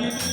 Thank you.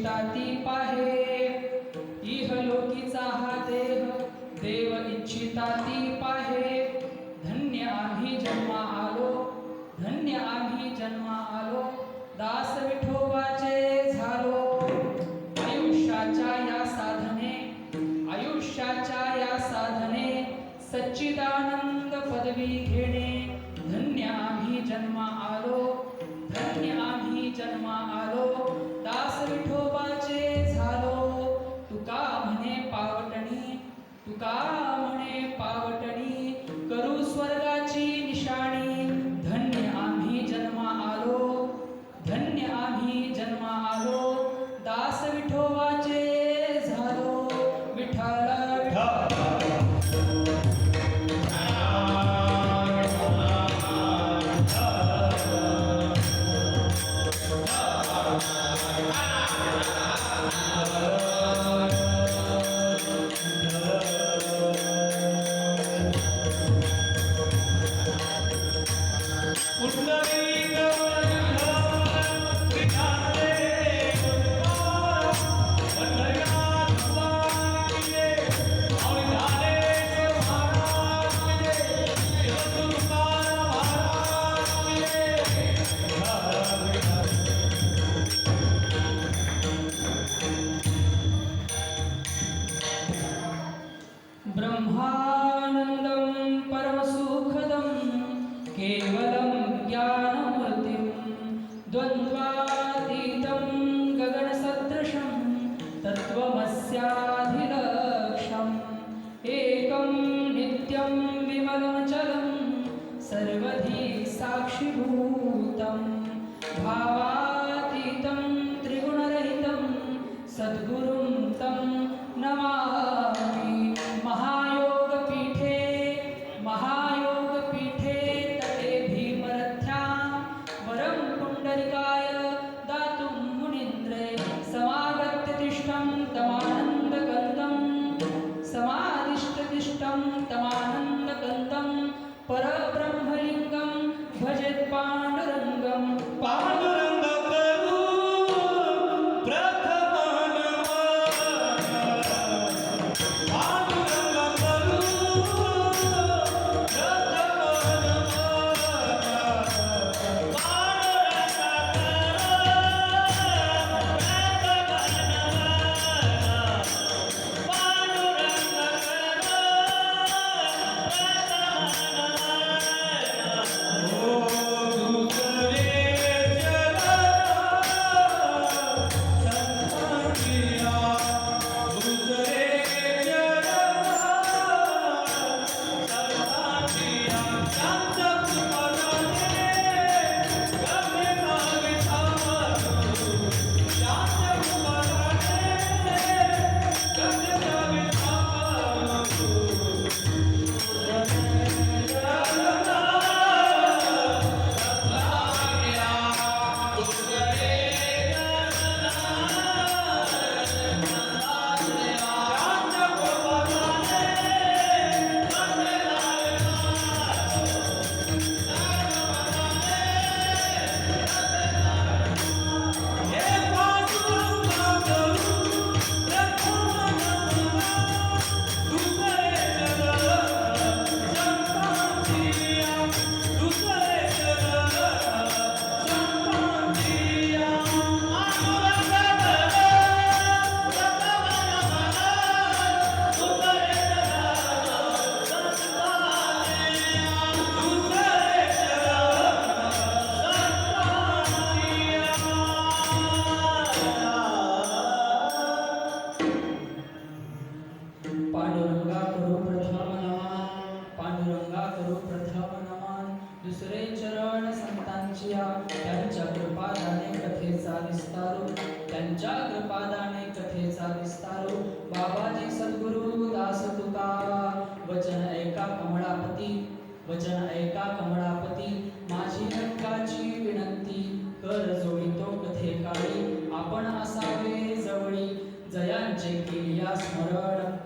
इच्छिता ती पाहे इहलोकीचा हा देह देव इच्छिता ती पाहे धन्य आम्ही जन्मा आलो धन्य आम्ही जन्मा आलो दास विठोबाचे झालो आयुष्याच्या या साधने सच्चिदानंद पदवी घेणे धन्य आम्ही जन्मा आलो धन्य आम्ही जन्मा आलो दास विठोबाचे झालो तुका म्हणे पावटणी करू स्वर्गाची निशाणी धन्य आम्ही जन्मा आलो धन्य आम्ही जन्मा आलो दास विठोबाचे झालो विठ्ठल ब्रह्मानन्दं परमसुखदं केवलं ज्ञानमूर्तिं द्वन्द्वातीतं गगनसदृशं तत्त्वमस्याधिलक्ष्यम् एकं नित्यं विमलमचलं सर्वधी साक्षिभूतं भावातीतं त्रिगुणरहितं सद्गुरुं तं नमामि महायोगपीठे तटे भीमरथ्यां वरं पुण्डरिकाय दातुं मुनीन्द्रे समागत्य तिष्ठं तमानन्दकन्दं समादिष्टतिष्ठं तमानन्दकन्दं परब्रह्मलिङ्गं भजेत् पाण्डुरङ्गं दुसरे चरण संतांच्या त्यांच्या कृपादाने कथेचा विस्तारू त्यांच्या कृपादाने कथेचा विस्तारू बाबाजी सद्गुरु दास तुका वचन ऐका कमळापती माझी हक्काची विनंती कर जोडितो कथे काळी आपण असावे जवळी जयांचे केलिया स्मरण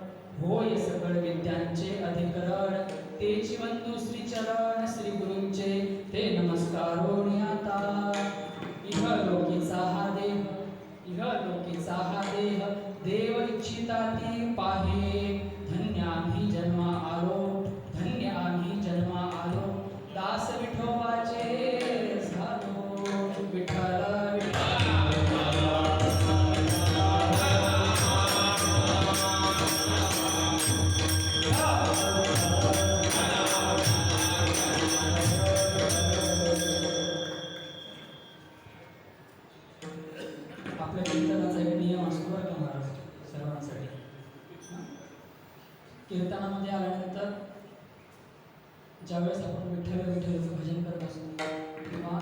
होय सकळ विद्यांचे अधिकरण तेची वंदू श्री चरण श्री गुरूंचे ते नमस्कारोनी आता इह लोकीचा ज्यावेळेस आपण विठ्ठल विठ्ठलचं भजन करत असतो किंवा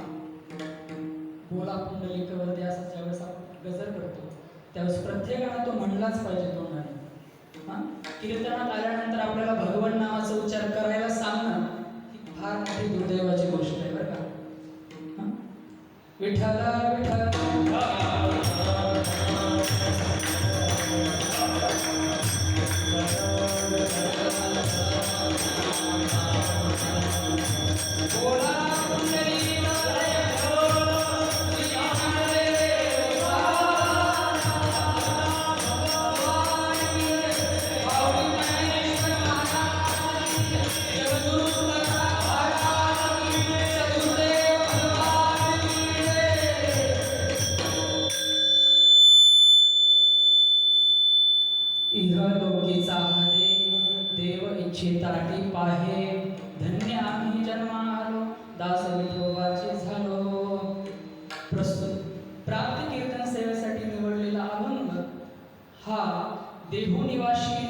बोला पुंडलिकवरती असं ज्यावेळेस आपण गजर करतो त्यावेळेस प्रत्येकाला तो म्हणलाच पाहिजे तोंडाने. कीर्तनात आल्यानंतर आपल्याला भगवान नावाचा उच्चार करायला सांगणं ही फार मोठी दुर्दैवाची गोष्ट आहे बरं का. विठ्ठल विठ्ठल बोला इहलोकीचा हा देव इच्छिताटी पाहे, धन्य आम्ही जन्मालो दास विठोबाचे झालो. प्रस्तुत प्राप्त कीर्तन सेवेसाठी निवडलेला अभंग हा देहूनिवासी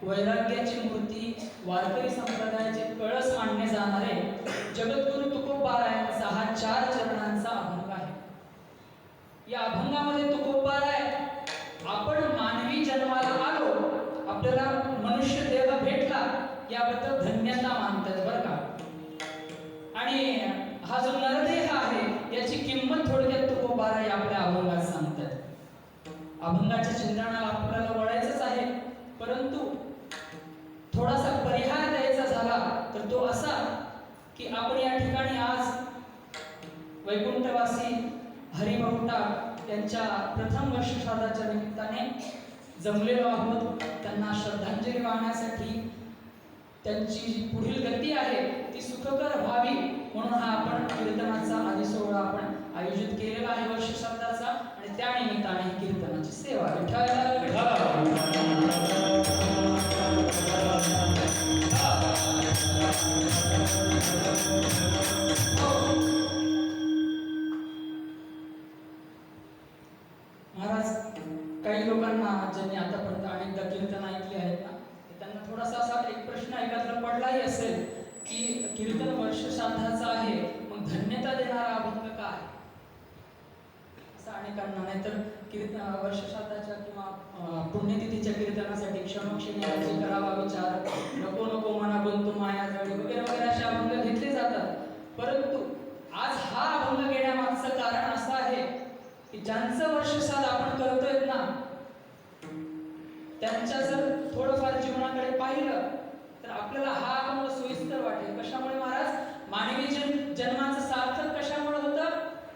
वैराग्याची मूर्ती वारकरी संप्रदायाचे कळस आणणे जाणारे जगद्गुरु तुकोबारायांचा हा 4 चरणांचा अभंग आहे. या अभंगामध्ये तुकोबाराय आपण मानवी जन्माला आलो, आपल्याला मनुष्य देह भेटला याबद्दल धन्यता मानतात बरं का. आणि हा जो नरदेह आहे याची किंमत थोडक्यात तुकोबाराय आपल्या अभंगात सांगतात. अभंगाच्या चिंतनाला आपल्याला वळायचंच आहे, परंतु थोडासा परिहार द्यायचा झाला तर तो असा की आपण या ठिकाणी आज वैकुंठवासी हरिभाऊ टाक यांच्या प्रथम वर्षश्राद्धाच्या निमित्ताने जमलेलो आहोत. त्यांना श्रद्धांजली वाहण्यासाठी त्यांची जी पुढील गती आहे ती सुखकर व्हावी म्हणून हा आपण कीर्तनाचा आदी सोहळा आपण आयोजित केलेला आहे वर्षश्राद्धाचा. आणि त्या निमित्ताने कीर्तनाची सेवा महाराज. काही लोकांना ज्यांनी आतापर्यंत अनेकदा कीर्तन ऐकले आहेत ना, त्यांना थोडासा असा एक प्रश्न ऐकायला पडलाही असेल की कीर्तन वर्षश्राद्धाचा आहे, मग धन्यता देणारा अभंग काय? असं अनेकांना. नाहीतर कीर्तन वर्षश्राद्धाच्या किंवा पुण्यतिथीच्या कीर्तनासाठी क्षणोक्षणी करावा विचार, नको नको मना बंतु माया जळी वगैरे वगैरे असे अभंग घेतले जातात. परंतु आज हा अभंग घेण्यामागचं कारण असं आहे की ज्यांचं वर्षश्राद्ध आपण करतोय ना, त्यांच्या जर थोडंफार जीवनाकडे पाहिलं तर आपल्याला हा अभंग सोयीस्कर वाटेल. कशामुळे महाराज? मानवी जन्माचं सार्थक कशामुळे होतं?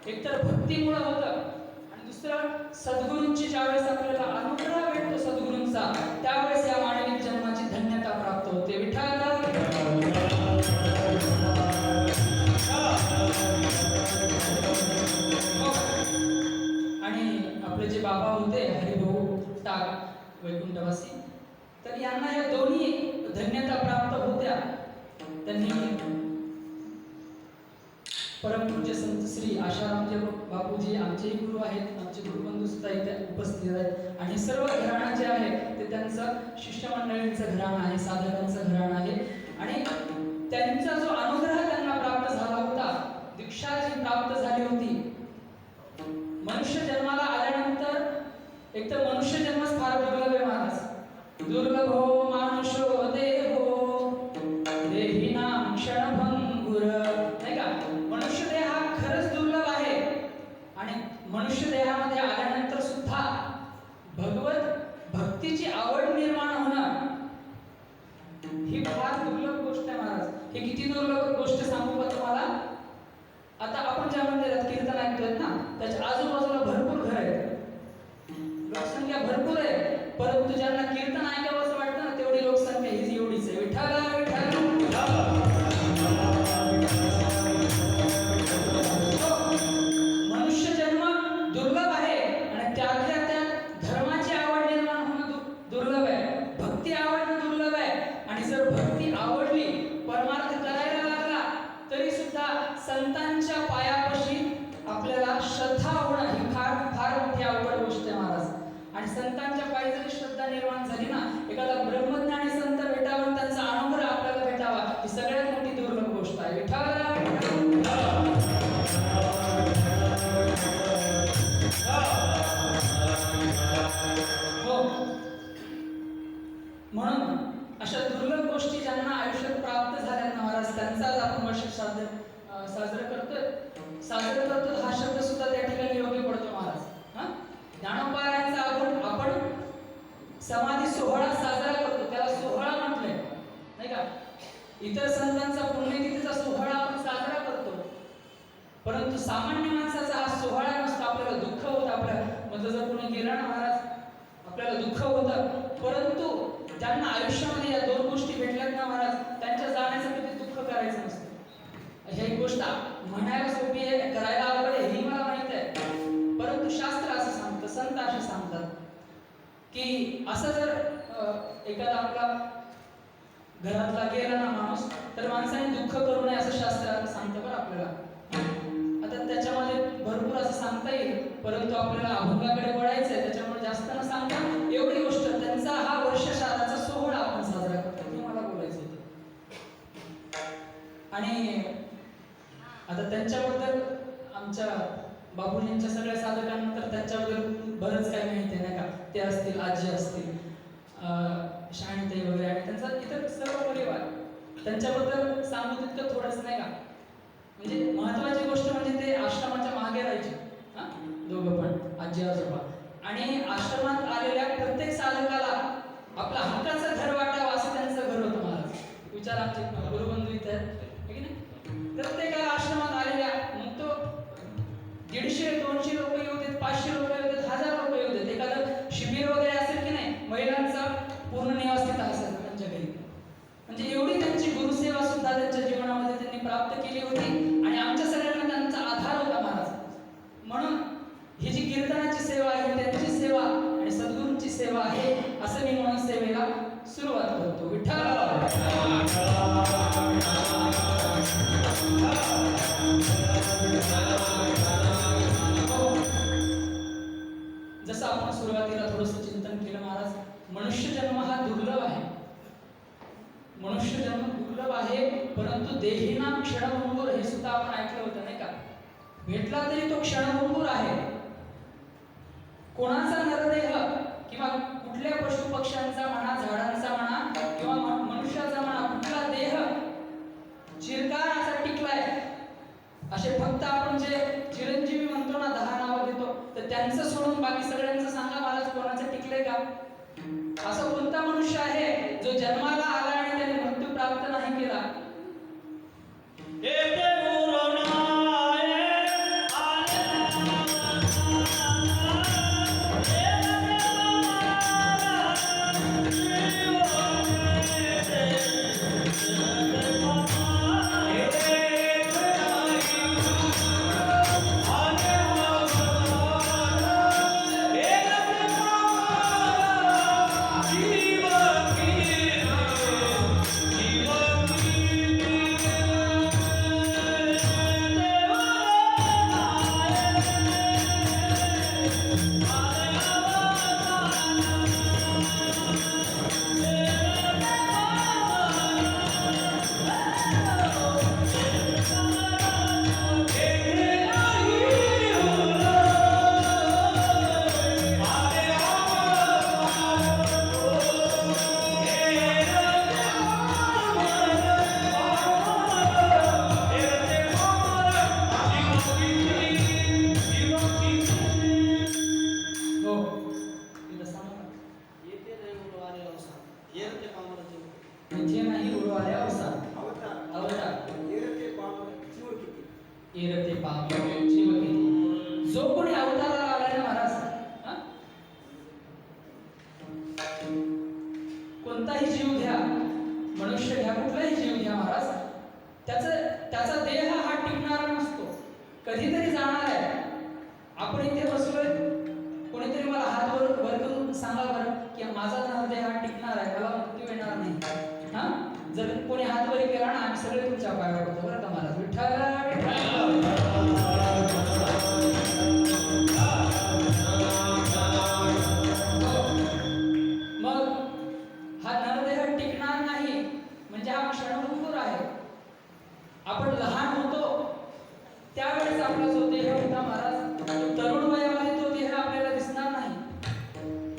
एकतर भक्तीमुळे होतं, आणि दुसरं सद्गुरूंची ज्यावेळेस आपल्याला अनुग्रह भेटतो सद्गुरूंचा, त्यावेळेस या मानवी जन्माची धन्यता प्राप्त होते. विठ्ठल आणि आपले जे बाबा होते हरिभाऊ टाक वैकुंठवासी, तर यांना या दोन्ही धन्यता प्राप्त होत्या. त्यांनी परमपूज्य संत श्री आशारामजी बापूजी आमचेही गुरु आहेत, आमचे गुरुबंधू सुद्धा इथे उपस्थित आहेत. आणि सर्व घराणं जे आहे ते त्यांचं शिष्यमंडळींचं घराणं आहे, साधकांचं घराणं आहे. आणि त्यांचा जो अनुग्रह त्यांना प्राप्त झाला होता, दीक्षा जी प्राप्त झाली होती, मनुष्य जन्माला आल्यानंतर एक तर मनुष्य जन्मच फार दुर्लभ आहे महाराज. दुर्लभ हो मानुषो देहो देहिनाम क्षणभंगुर, नाही का? मनुष्य देह हा खरंच दुर्लभ आहे. आणि मनुष्य देहामध्ये आल्यानंतर सुद्धा भगवत भक्तीची आवड निर्माण होणं ही फार दुर्लभ गोष्ट आहे महाराज. हे किती दुर्लभ गोष्ट सांगू का तुम्हाला? आता आपण ज्या मंदिरात कीर्तन ऐकतोय ना, त्याच्या आजूबाजूला भरपूर घर आहेत, लोकसंख्या भरपूर आहे, परंतु ज्यांना कीर्तन ऐकावं असं वाटतं ना, तेवढी लोकसंख्या ही एवढीच आहे. विठ्ठल मनुष्य जन्म दुर्लभ आहे, आणि त्यातल्या त्यात धर्माची आवड निर्माण होणं दुर्लभ आहे, भक्ती आवडणं दुर्लभ आहे. आणि जर भक्ती आवडली, परमार्थ करायला लागला, तरी सुद्धा संतांच्या पायापाशी आपल्याला श्रद्धा होणं ही फार फार मोठी अवघड गोष्ट आहे महाराज. आणि संतांच्या पायी जरी श्रद्धा निर्माण झाली ना, एखादा ब्रह्मज्ञानी संत भेटावा, त्यांचा अनुग्रह आपल्याला भेटावा, ही सगळ्यात मोठी दुर्लभ सामान्य माणसाचा हा सोहळा नसतो. आपल्याला दुःख होतं, आपल्याला म्हणजे जर कोणी गेला ना महाराज आपल्याला दुःख होतं, परंतु ज्यांना आयुष्यामध्ये या दोन गोष्टी भेटल्यात ना महाराज त्यांच्या जाण्याचं कधी दुःख करायचं नसतं. ही गोष्ट म्हणायला सोपी आहे, करायला अवघड आहे ही मला माहित आहे, परंतु शास्त्र असं सांगतं, संत असे सांगतात की असं जर एखादा आपला घरातला गेला ना माणूस तर माणसाने दुःख करू नये असं शास्त्र सांगतं बरं आपल्याला. आता त्याच्यामध्ये भरपूर असं सांगता येईल, परंतु आपल्याला अभंगाकडे वळायचं आहे, त्याच्यामुळे जास्त न सांगता एवढी गोष्ट त्यांचा हा वर्ष श्राद्धाचा सोहळा आपण साजरा करतो हे मला बोलायचं होतं. आणि आता त्यांच्याबद्दल आमच्या बाबूजींच्या सगळ्या साधकांना तर त्यांच्याबद्दल बरंच काही माहिती आहे नाही का. ते असतील, आजी असतील, शाणीताई वगैरे आणि त्यांचा इतर सर्व परिवार, त्यांच्याबद्दल सांगू तितकं थोडंच नाही का. म्हणजे महत्वाची गोष्ट म्हणजे ते आश्रमाच्या मागे राहायचे, दोघं पण आजी आजोबा. आणि आश्रमात आलेल्या प्रत्येक साधकाला आपला हक्काचं घर वाटावं असं त्यांचं घर होतं महाराज. विचार आमचे गुरुबंधू इथे आहेत की नाही. प्रत्येकाला आश्रमात आलेल्या मग तो 150-200 लोक येऊ देत, 500 लोक येऊ देत, 1000 लोक येऊ देत, एखादं शिबिर वगैरे असेल की नाही महिलांचा पूर्ण निवास तिथं असेल त्यांच्या घरी. म्हणजे एवढी त्यांची गुरुसेवा सुद्धा त्यांच्या जीवनामध्ये त्यांनी प्राप्त केली होती आणि आमच्या सगळ्यांना त्यांचा आधार होता महाराज. म्हणून ही जी कीर्तनाची सेवा आहे त्यांची सेवा आणि सद्गुरूंची सेवा आहे असं मी म्हणून सेवेला सुरुवात करतो. विठ्ठल जसं आपण सुरुवातीला थोडंसं चिंतन केलं महाराज, मनुष्य जन्म हा दुर्लभ आहे. मनुष्य जन्म दुर्लभ आहे, परंतु देहीना क्षणभंगुर हे सुद्धा आपण ऐकलं होतं नाही का. भेटला तरी तो क्षणभंगुर आहे. कोणाचा नरदेह किंवा कुठल्या पशु पक्ष्यांचा म्हणा, झाडांचा म्हणा किंवा मनुष्याचा म्हणा, कुठला देह चिरकाल असा टिकलाय. असे फक्त आपण जे चिरंजीवी म्हणतो ना, 10 नावं घेतो, तर त्यांचं सोडून बाकी सगळ्यांचं सांगा महाराज कोणाचं टिकलंय का. असा कोणता मनुष्य आहे जो जन्माला आला आणि त्याने मृत्यू प्राप्त नाही केला. जो कोणी अवताराला आलाय ना महाराज, कोणताही जीव घ्या, मनुष्य घ्या, कुठलाही जीव घ्या महाराज, त्याचा देह हा टिकणारा नसतो, कधीतरी जाणार आहे. आपण इथे बसलोय, कोणीतरी मला हात वर करून सांगा बरं की माझा देह हा टिकणार आहे, मला मृत्यू येणार नाही. जर कोणी हात वर केला ना आम्ही सगळे तुमच्या पायावर होतो बरं का महाराज. मग हा नरदेह टिकणार नाही म्हणजे हा क्षणभंगुर आहे. आपण लहान होतो त्यावेळेस आपला जो देह होता महाराज, तरुण वयामध्ये तो देह आपल्याला दिसणार नाही.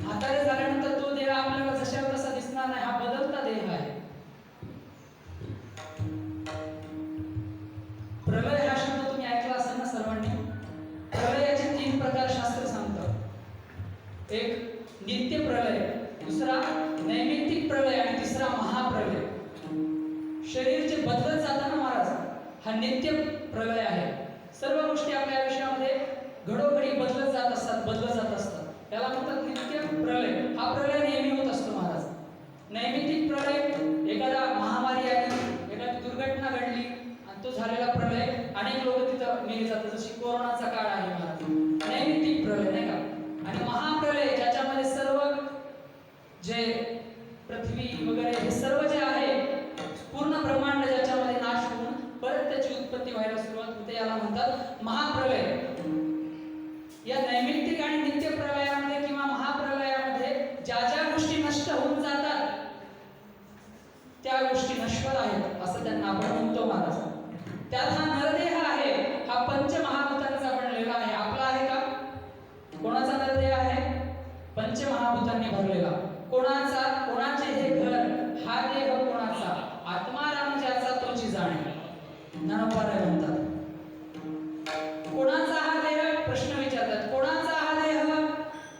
म्हातारे झाल्यानंतर तो देह आपल्याला जशा तसा दिसणार नाही. हा बदलता देह आहे. प्रलय हा शब्द तुम्ही ऐकला असेल ना सर्वांनी. प्रलयाचे 3 प्रकार शास्त्र सांगतं. एक नित्य प्रलय, दुसरा नैमित्तिक प्रलय आणि तिसरा महाप्रलय. शरीर जे बदलत जातं ना महाराज, हा नित्य प्रलय आहे. सर्व गोष्टी आपल्या आयुष्यामध्ये घडोघडी बदलत जात असतात. त्याला म्हणतात नित्य प्रलय. हा प्रलय नेहमी होत असतो महाराज. नैमित्तिक प्रलय, एखादा महामारी आली, एखादी दुर्घटना घडली आणि तो झालेला प्रलय, अनेक लोक तिथं मेले जातात, जशी कोरोनाचा काळ आहे महाराज. नैमित्तिक प्रलय नाही का. आणि महाप्रलय ज्याच्यामध्ये सर्व जे पृथ्वी वगैरे हे सर्व जे आहे पूर्ण ब्रह्मांड ज्याच्यामध्ये नाश होऊन परत त्याची उत्पत्ती व्हायला सुरुवात होते, याला म्हणतात महाप्रलय. या नैमित्तिक आणि नित्य प्रलयामध्ये किंवा महाप्रलयामध्ये ज्या ज्या गोष्टी नष्ट होऊन जातात त्या गोष्टी नश्वर आहेत असं त्यांना आपण म्हणतो महाराज. त्यात हा नरदेह आहे, हा पंचमहाभूतांचा बनलेला आहे. आपला आहे का? कोणाचा नरदेह आहे? पंचमहाभूतांनी भरलेला. कोणाचे हे घर, हा देह कोणाचा? आत्माराम ज्याचा तोची जाणे. ज्ञानोबा म्हणतात कोणाचा हा देह? प्रश्न विचारतात. कोणाचा हा देह?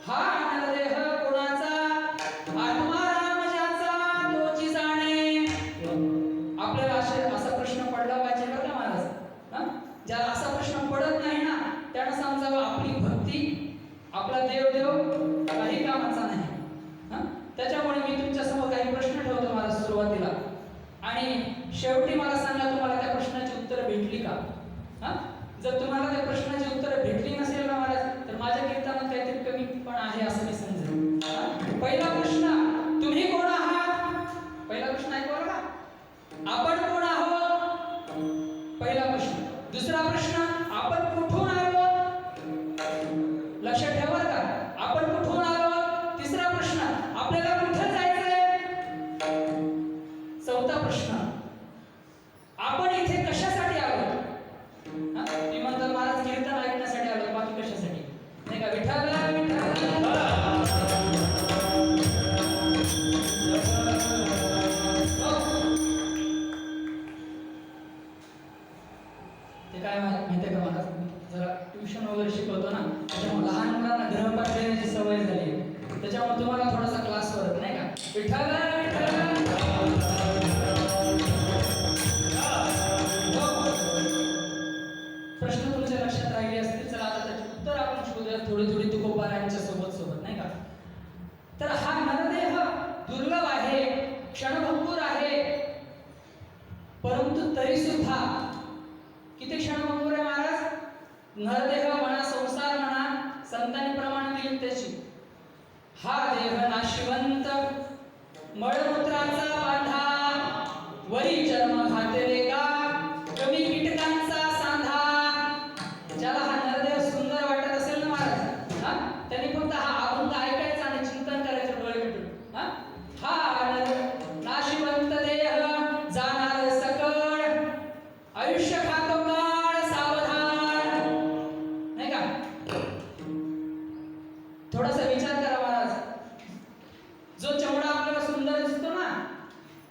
हा नरदेह कोणाचा? आत्माराम ज्याचा तोची जाणे. आपल्याला असा प्रश्न पडला पाहिजे बरं का महाराज. ज्याला असा प्रश्न पडत नाही ना त्यानं समजावं आपली भक्ती, आपला देव काही कामाचा नाही. त्याच्यामुळे मी तुमच्या समोर काही प्रश्न ठेवतो महाराज सुरुवातीला, आणि शेवटी मला सांगा तुम्हाला त्या प्रश्नाची उत्तरं भेटली का? जर तुम्हाला त्या प्रश्नाची उत्तरं भेटली नसेल ना महाराज तर माझ्या कीर्तनात काहीतरी कमी पण आहे असं मी समजेल. पहिला प्रश्न, तुम्ही कोण आहात? पहिला प्रश्न ऐकू का? आपण कोण आहोत? पहिला प्रश्न. दुसरा प्रश्न, आपण कुठून आलो? लक्षात ठेवा का, आपण कुठून आलो? तिसरा प्रश्न, आपल्याला कुठे जायचंय? चौथा प्रश्न, आपण इथे कशासाठी आलो? मी म्हणतो महाराज कीर्तन ऐकण्यासाठी आलो, बाकी कशासाठी नाही का. विठ्ठल ते काय माहितीये का महाराज, जरा ट्युशन वगैरे शिकवतो ना, त्याच्यामुळे लहान मुलांना ग्रहपाठ देण्याची सवय झाली, त्याच्यामुळे तुम्हाला थोडासा क्लास वरत नाही का. विठ्ठल प्रश्न तुमच्या लक्षात राहिले असतील. चला आता त्याची उत्तर आपण शोधूया थोडी तुकोबारायांच्या सोबत नाही का. तर हा नरदेह दुर्लभ आहे, क्षणभंगूर आहे, परंतु तरी सुद्धा किती क्षणभंगूर आहे महाराज? नरदेह म्हणा, संसार म्हणा, संतांनी प्रमाण दिली त्याची. हा देह नाशिवंत, मळमूत्राचा बांधा, वरी चर्म घातले का, कमी कीटकांचा सांधा. ज्याला हा नरदेह सुंदर वाटत असेल ना महाराज, त्यांनी फक्त हा अभंग ऐकायचा आणि चिंतन करायचं डोळे मिटून. हा नाशिवंत देह जाणार सकळ, आयुष्य खातो काळ सावधान नाही का. थोडासा विचार करा महाराज, जो चमडा आपल्याला सुंदर दिसतो ना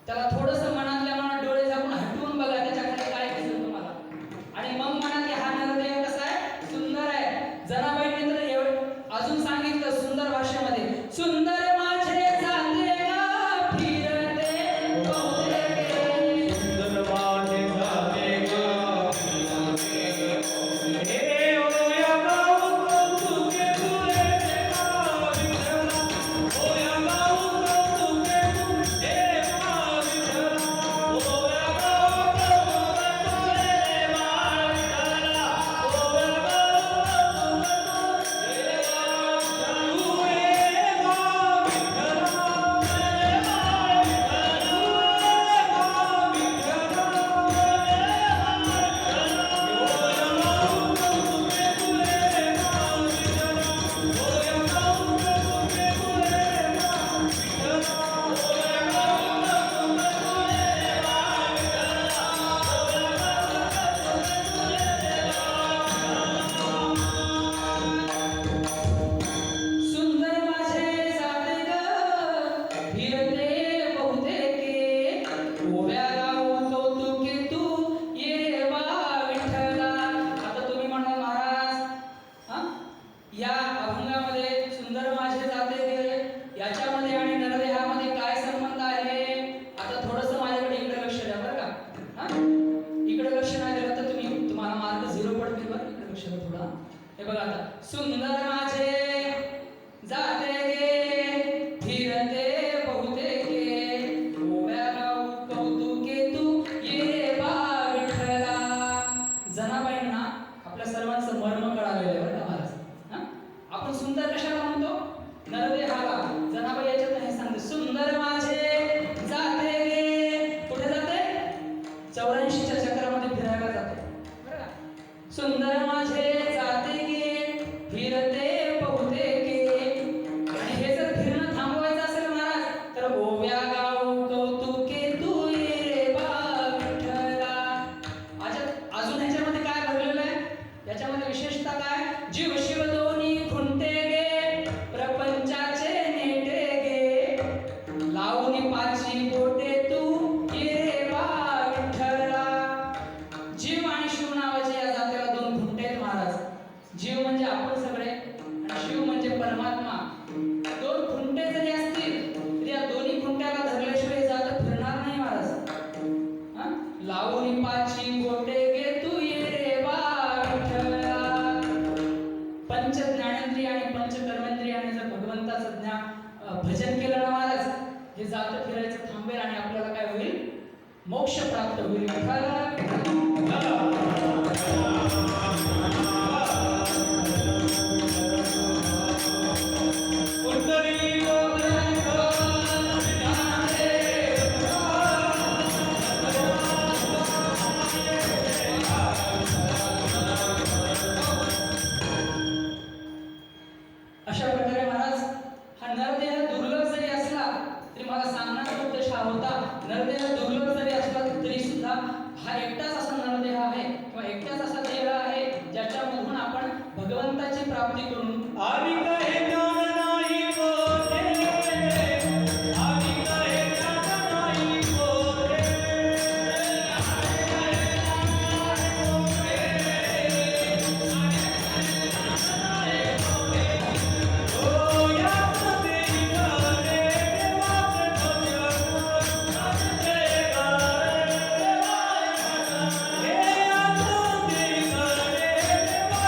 त्याला थोडस मनातल्या मनात डोळे झाकून हटवून बघा त्याच्याकडे काय दिसेल तुम्हाला, आणि मग म्हणा की हा नरदेह कसा आहे? सुंदर आहे. जनाबाईंनी तर अजून सांगितलं सुंदर भाषेमध्ये, सुंदर माझे जाते ग फिरते बहुतेके, सुंदर माझे जाते ग फिरते, हे ओया गाऊ कौतुके तुले देवा विठ्ठला, ओया गाऊ कौतुके तुले देवा विठ्ठला, ओया गाऊ कौतुके तुले देवा विठ्ठला, ओया गाऊ कौतुके तुले सुंदर माझे जाते ग फिरते बहुतेके, ओव्या गाऊ कौतुके तू ये बा विठ्ठला. आता तुम्ही म्हणाल महाराज या अभंगामध्ये सुंदर माझे जाते ग याच्यामध्ये आणि नरदेहामध्ये काय संबंध आहे? आता थोडंसं माझ्याकडे इकडे लक्ष द्या बरं का. इकडे लक्ष नाही दिलं तर तुम्हाला मार्क 0 पडतील बरं. हे बघा आता, सुंदर माझे जाते गे फिरते बहुतेके, ओव्या गाऊ कौतुके तू ये रे बा विठ्ठला. जनाबाईंना आपल्या सर्वांचं मर्म कळालेलं आहे बरं का महाराज. हा, आपण सुंदर कशाला म्हणतो? नरदेहाला. जनाबाई याच्यात हे सांगते, सुंदर माझे जाते गे. कुठे जाते? 84च्या चक्रामध्ये फिरायला जाते बरं का. सुंदर माझे जाते गे फिरते बहुतेके. आणि हे जर फिरणं थांबवायचं असेल महाराज तर ओव्या गाऊ कौतुके तू ये रे बा विठ्ठला. अजून ह्याच्यामध्ये काय भरलेलं आहे? याच्यामध्ये विशेषतः काय? जीव शिव दोन्ही खुंटे गे प्रपंचाचे नेटे गे, लावून पाची बोटे तू ये रे बा विठ्ठला. जीव आणि शिव नावाचे या जातीला दोन खुंटे आहेत महाराज. जीव म्हणजे आपण सगळे आणि शिव म्हणजे परमात्मा. दोन खुंटे जरी असतील तरी या दोन्ही खुंट्याला धरल्याशिवाय जात फिरणार नाही महाराज. हा, लावून पाची बोटे गे तू ये रे बा विठ्ठला. पंच ज्ञानेंद्रिय आणि पंच कर्मेंद्रियाने जर भगवंताचं भजन केलं ना महाराज, हे जात फिरायचं थांबेल आणि आपल्याला काय होईल? मोक्ष प्राप्त होईल. अशा प्रकारे महाराज हा नरदेह दुर्लभ जरी असला तरी मला सांगण्याचा उद्देश हा होता, नरदेह दुर्लभ जरी असला तरी सुद्धा हा एकटाच असा नरदेह आहे किंवा एकटाच असा देह आहे ज्याच्यामधून आपण भगवंताची प्राप्ती करून आम्ही काही ज्ञान नाही कोठे, आम्ही काही ज्ञान नाही कोठे, ओ या प्रती घरे देवाचे भजन, आजचे गाणे देवाचे भजन, हे या प्रती घरे देवाचे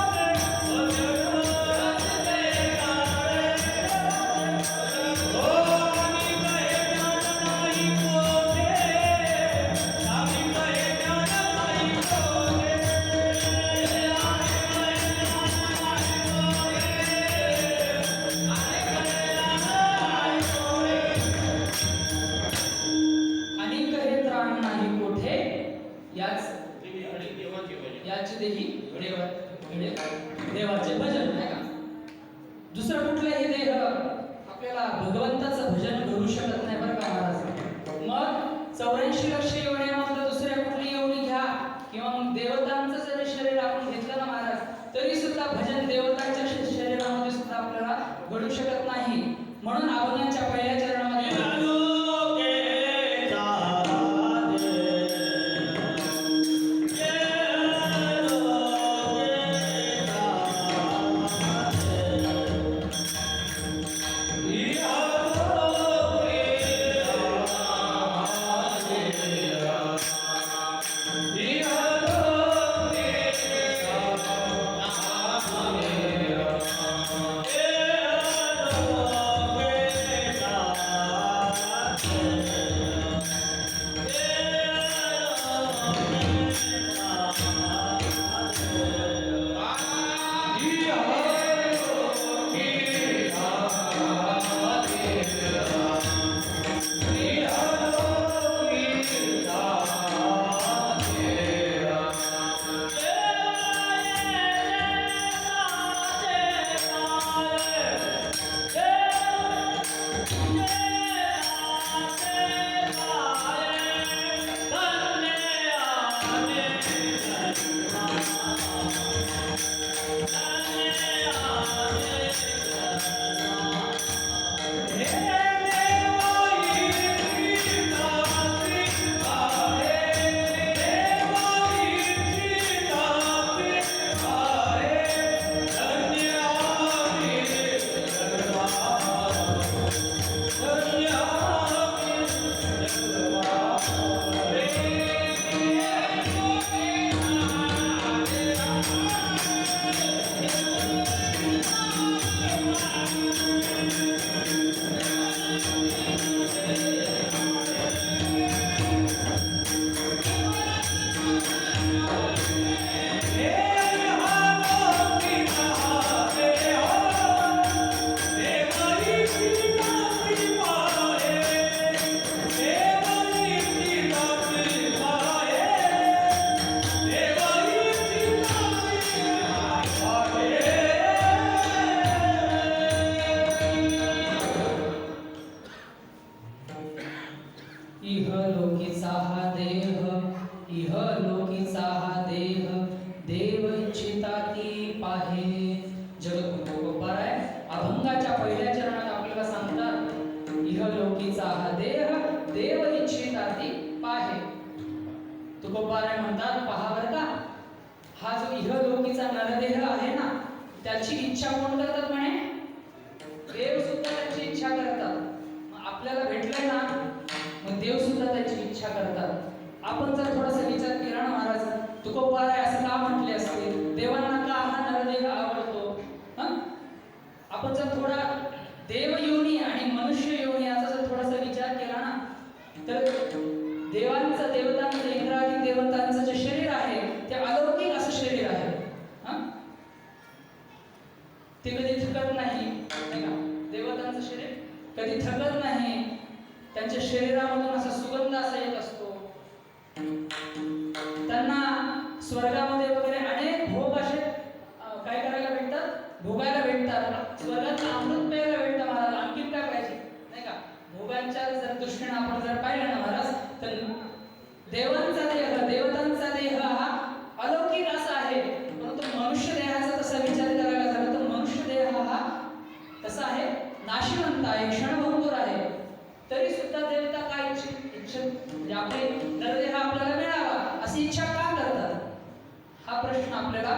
अनेक हे त्राण नाही कोठे, याचे देही देवाचे भजन आहे का. दुसरं कुठलाही देह आपल्याला भगवंताचं भजन करू शकत नाही बरं का महाराज. मग 84 लक्ष योनिमधलं दुसऱ्या कुठली योनी घ्या किंवा मग देवतांचं जरी शरीर आपण घेतलं ना महाराज तरी सुद्धा भजन देवतांच्या शरीरामध्ये सुद्धा आपल्याला घडू शकत नाही. म्हणून अभंगाच्या पहिल्या चरणामध्ये इहलोकीचा नरदेह आहे ना, त्याची इच्छा कोण करतात म्हणे? देव सुद्धा त्याची इच्छा करतात. मग आपल्याला भेटलंय ना, मग देव सुद्धा त्याची इच्छा करतात. आपण जर थोडासा विचार केला ना, महाराज तुकोबाराय असं का म्हटले असते, देवांना का हा नरदेह आवडतो? आपण जर थोडा देव योनी आणि मनुष्य योनी याचा जर थोडासा विचार केला ना, तर देवांचं देवतांचं इंद्रादी देवतांचं जे शरीर आहे ते अलौकिक असं शरीर आहे. ते कधी थकत नाही, नाही का? देवतांचं शरीर कधी थकत नाही. त्यांच्या शरीरामधून असा सुगंध असा येत असतो. त्यांना स्वर्गामध्ये वगैरे अनेक भोग असे काय करायला भेटतात, भोगायला भेटतात. स्वर्गात अमृत प्यायला भेटतं महाराज, आणखी काय पाहिजे, नाही का? भोगांच्या जर दृष्टीने आपण जर पाहिलं ना महाराज, तर देवांचा देह देवतांचा देह हा अलौकिक असा आहे. परंतु मनुष्य देहाचा तसा विचार करायला झाला तर मनुष्य देह हा तसा आहे, नाशिवंत आहे, क्षणभंगूर आहे. तरी सुद्धा देवता काय इच्छा म्हणजे आपले नरदेह आपल्याला मिळावा अशी इच्छा का करतात, हा प्रश्न आपल्याला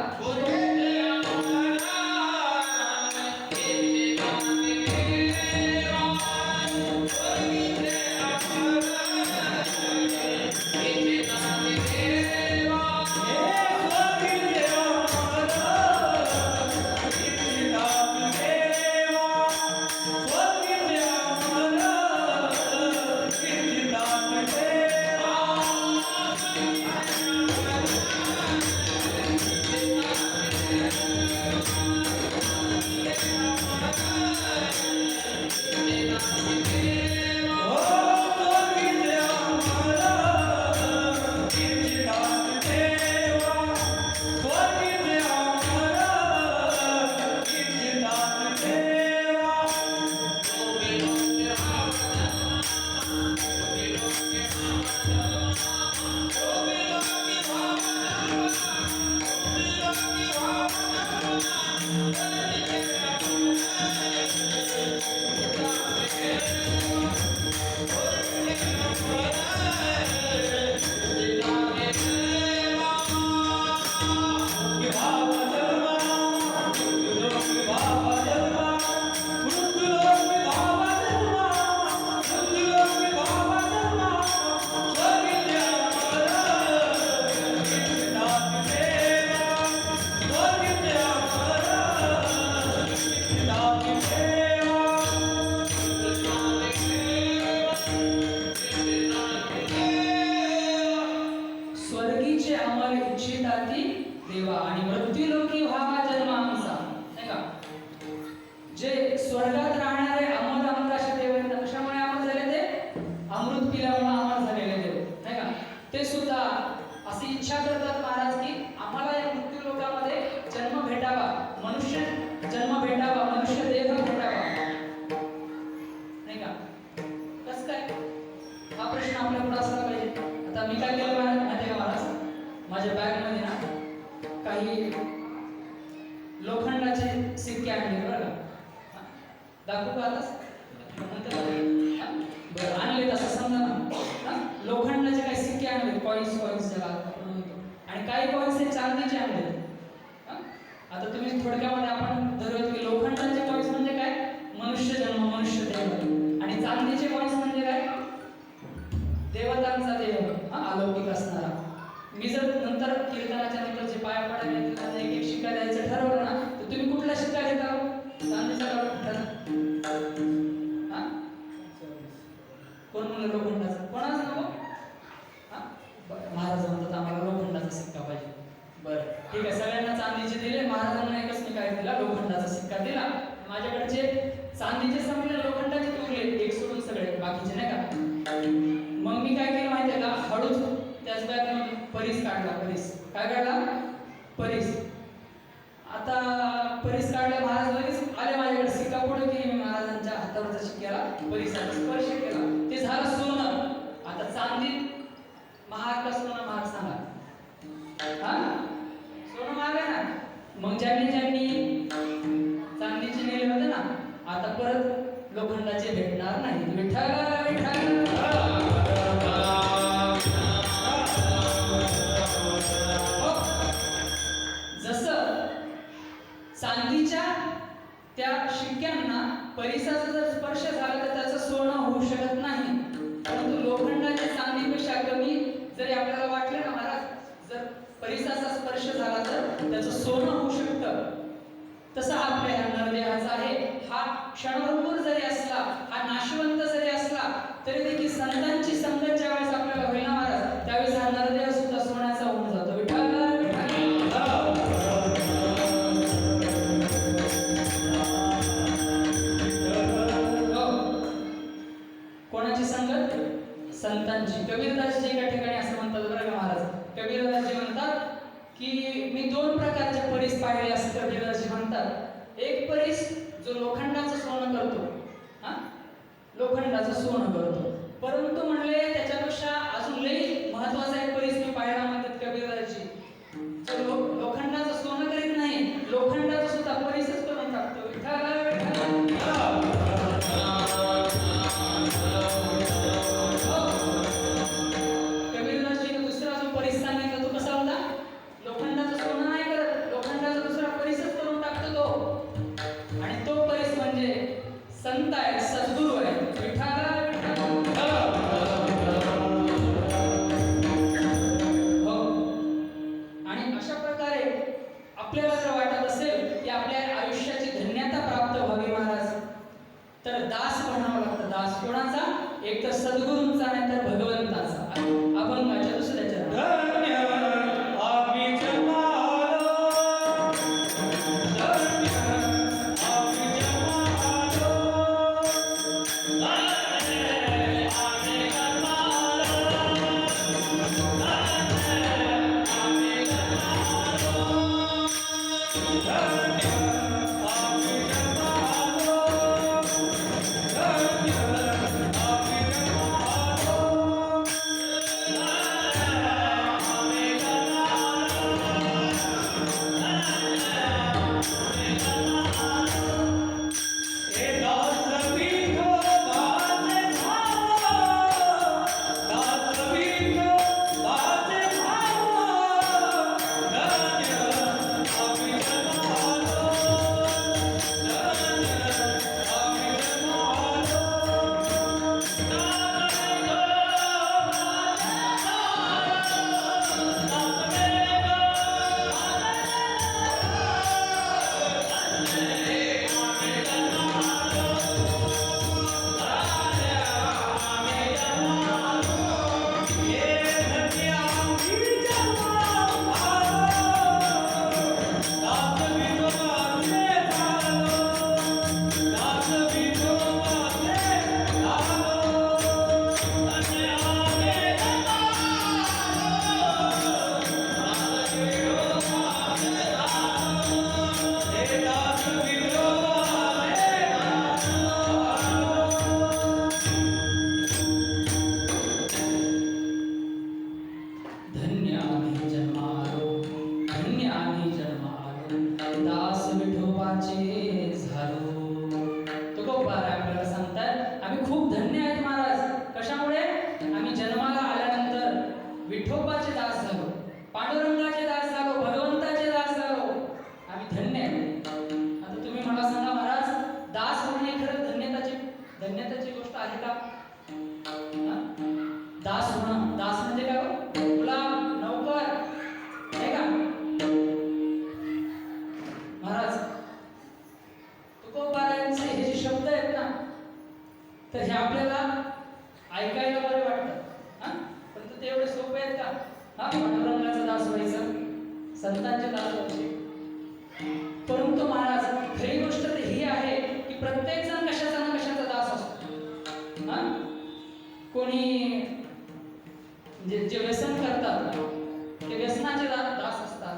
देवा आणि मृत्यूलोकी व्हावा जन्म आमचा, नाही का? जे स्वर्गात राहणारे अमर अमर असे देव आहेत, कशामुळे अमर झाले? ते अमृत पिल्यामुळे अमर झालेले देव, नाही का? ते सुद्धा अशी इच्छा करतात महाराज की आम्हाला या मृत्यू लोकामध्ये जन्म भेटावा, मनुष्य जन्म भेटावा, मनुष्य देह भेटावा, नाही का? कसं काय? हा प्रश्न आपल्या पुढे असला पाहिजे. आता मी काय केलं माहिती का महाराज, माझ्या बॅग मध्ये ना काही लोखंडाचे सिक्के आणले बरं का, दाखवू का आता? बरं आणले तसं समजा ना, लोखंडाचे काही सिक्के आणले, कॉइन्स ज्याला आपण म्हणतो, आणि काही कॉइन्स हे चांदीचे आणले. आता तुम्ही थोडक्यामध्ये आपण धरूयात की लोखंडाचे कॉइन्स म्हणजे काय? मनुष्य जन्म, मनुष्य देह, आणि चांदीचे कॉइन्स म्हणजे काय? देवतांचा देह, अलौकिक असणारा. मी जर नंतर कीर्तनाच्या नंतर जे पाया पडायला त्यांना एक एक शिक्का द्यायचं ठरवलं ना, तर तुम्ही कुठला शिक्का देता? चांदीचा का लोखंडाचा? कोण म्हणलं लोखंडाचा? कोणाचा नको? महाराज म्हणतात आम्हाला लोखंडाचा सिक्का पाहिजे. बरं ठीक आहे, सगळ्यांना चांदीचे दिले, महाराजांना एकच मी काय दिला? लोखंडाचा सिक्का दिला. माझ्याकडचे चांदीचे संपले, लोखंडाचे उरले, एक सोडून सगळे बाकीचे, नाही का? मग मी काय केलं माहिती आहे का? हळूच त्याच बॅगमधून परीस काढला. परीस काय काढला? परीस. आता परीस काढला, महाराज लगेच आले माझ्याकडे, सिक्का पुढे केली मी महाराजांच्या हातावरचा शिक्क्याला परीसाचा स्पर्श केला, ते झालं सोनं. आता चांदी महाग का सोनं महाग सांगा? सोनं महाग आहे ना. मग ज्यांनी चांदीचे नेले होते ना, आता परत लोखंडाचे भेटणार नाही. विठ्ठल विठ्ठल चांदीच्या त्या शिक्क्यांना परिसाचा जर स्पर्श झाला तर त्याचं सोनं होऊ शकत नाही, परंतु लोखंडाच्या चांदीपेक्षा कमी जरी आपल्याला वाटलं ना महाराज, जर परिसाचा स्पर्श झाला तर त्याचं सोनं होऊ शकतं. तसं आपल्या ह्या नरदेहाचा आहे. हा क्षणभंगूर जरी असला, हा नाशवंत जरी असला, तरी देखील संतांची संगत ज्या वेळेस आपल्याला होईल ना महाराज, त्यावेळेस हा नरदेह सुद्धा सोन्याचा होऊन जातो. विठ्ठल कोणाची संगत? संतांची. कबीरदासजी एका ठिकाणी असं म्हणतात बरं का महाराज, कबीरदासजी म्हणतात की मी दोन प्रकारचे परीस पाहिले असं कबीरदासजी म्हणतात. एक परीस जो लोखंडाचं सोनं करतो, हा लोखंडाचं सोनं करतो, परंतु म्हणले त्याच्यापेक्षा अजून लई महत्वाचा एक परीस मी पाहिला म्हणतात कबीरदासजी, जो लोखंडाचं सोनं करीत नाही, लोखंडाचं सुद्धा परीसच करून टाकतो. विठ्ठल संत आहे, सद्गुरू आहे. हो. आणि अशा प्रकारे आपल्याला जर वाटत असेल की आपल्या आयुष्याची धन्यता प्राप्त व्हावी महाराज, तर दास बनावं लागतं. दास कोणाचा? एक तर सद्गुरूंचा, नाही तर भगवंताचा. अभंगाच्या दुसऱ्याच्या विठोबाचे दास झालो, पांडुरंगाचे दास झालो, भगवंताचे दास झालो, आम्ही धन्य आहे. आता तुम्ही मला सांगा महाराज, दास होणे खरं धन्यताची गोष्ट आहे का? दास होणं, दास म्हणजे काय हो? गुलाम, नौकर, आहे का महाराज? तुकोबारायांचे हे जे शब्द आहेत ना, तर हे आपल्याला ऐकायला बरे वाटतं, परंतु ते एवढे सोपे आहेत का? पांडुरंगाचा दास व्हायचं, संतांचे दास व्हायचे. परंतु महाराज, खरी गोष्ट तर ही आहे की प्रत्येक जण कशाचा ना कशाचा दास असतो. कोणी जे व्यसन करतात ते व्यसनाचे दास असतात,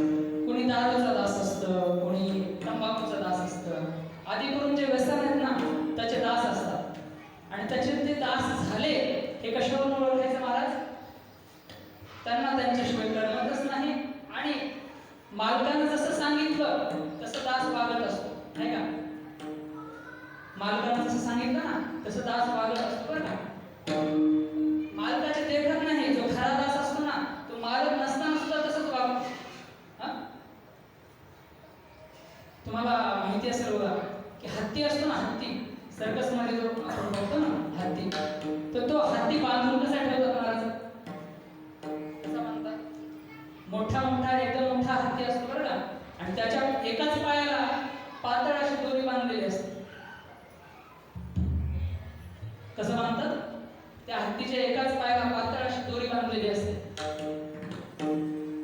कोणी दारूचा दास असतं, कोणी तंबाखूचा दास असतं, आदी करून जे व्यसन आहेत ना त्याचे दास असतात. आणि त्याचे ते दास झाले हे कशावरून ओळखायचं महाराज? त्यांना त्यांच्याशिवाय करमतच नाही आणि मालकानं जसं सांगितलं तसं दास वागत असतो, नाही का? मालकानं जसं सांगितलं ना तसं दास वागत असतो बरं का? मालकाचे देखत नाही. जो खरा दास असतो ना तो मालक नसताना सुद्धा तसंच वागतो. तुम्हाला माहिती असेल बघा की हत्ती असतो ना, हत्ती सर्कस मध्ये जो आपण बघतो ना हत्ती, तर तो हत्ती बांधून कसा ठेवतात महाराज? कसा बांधतात? मोठा मोठा एकदम मोठा हत्ती असतो बरं का, आणि त्याच्या एकाच पायाला पातळ अशी दोरी बांधलेली असते. कसं बांधतात? त्या हत्तीच्या एकाच पायाला पातळ अशी दोरी बांधलेली असते.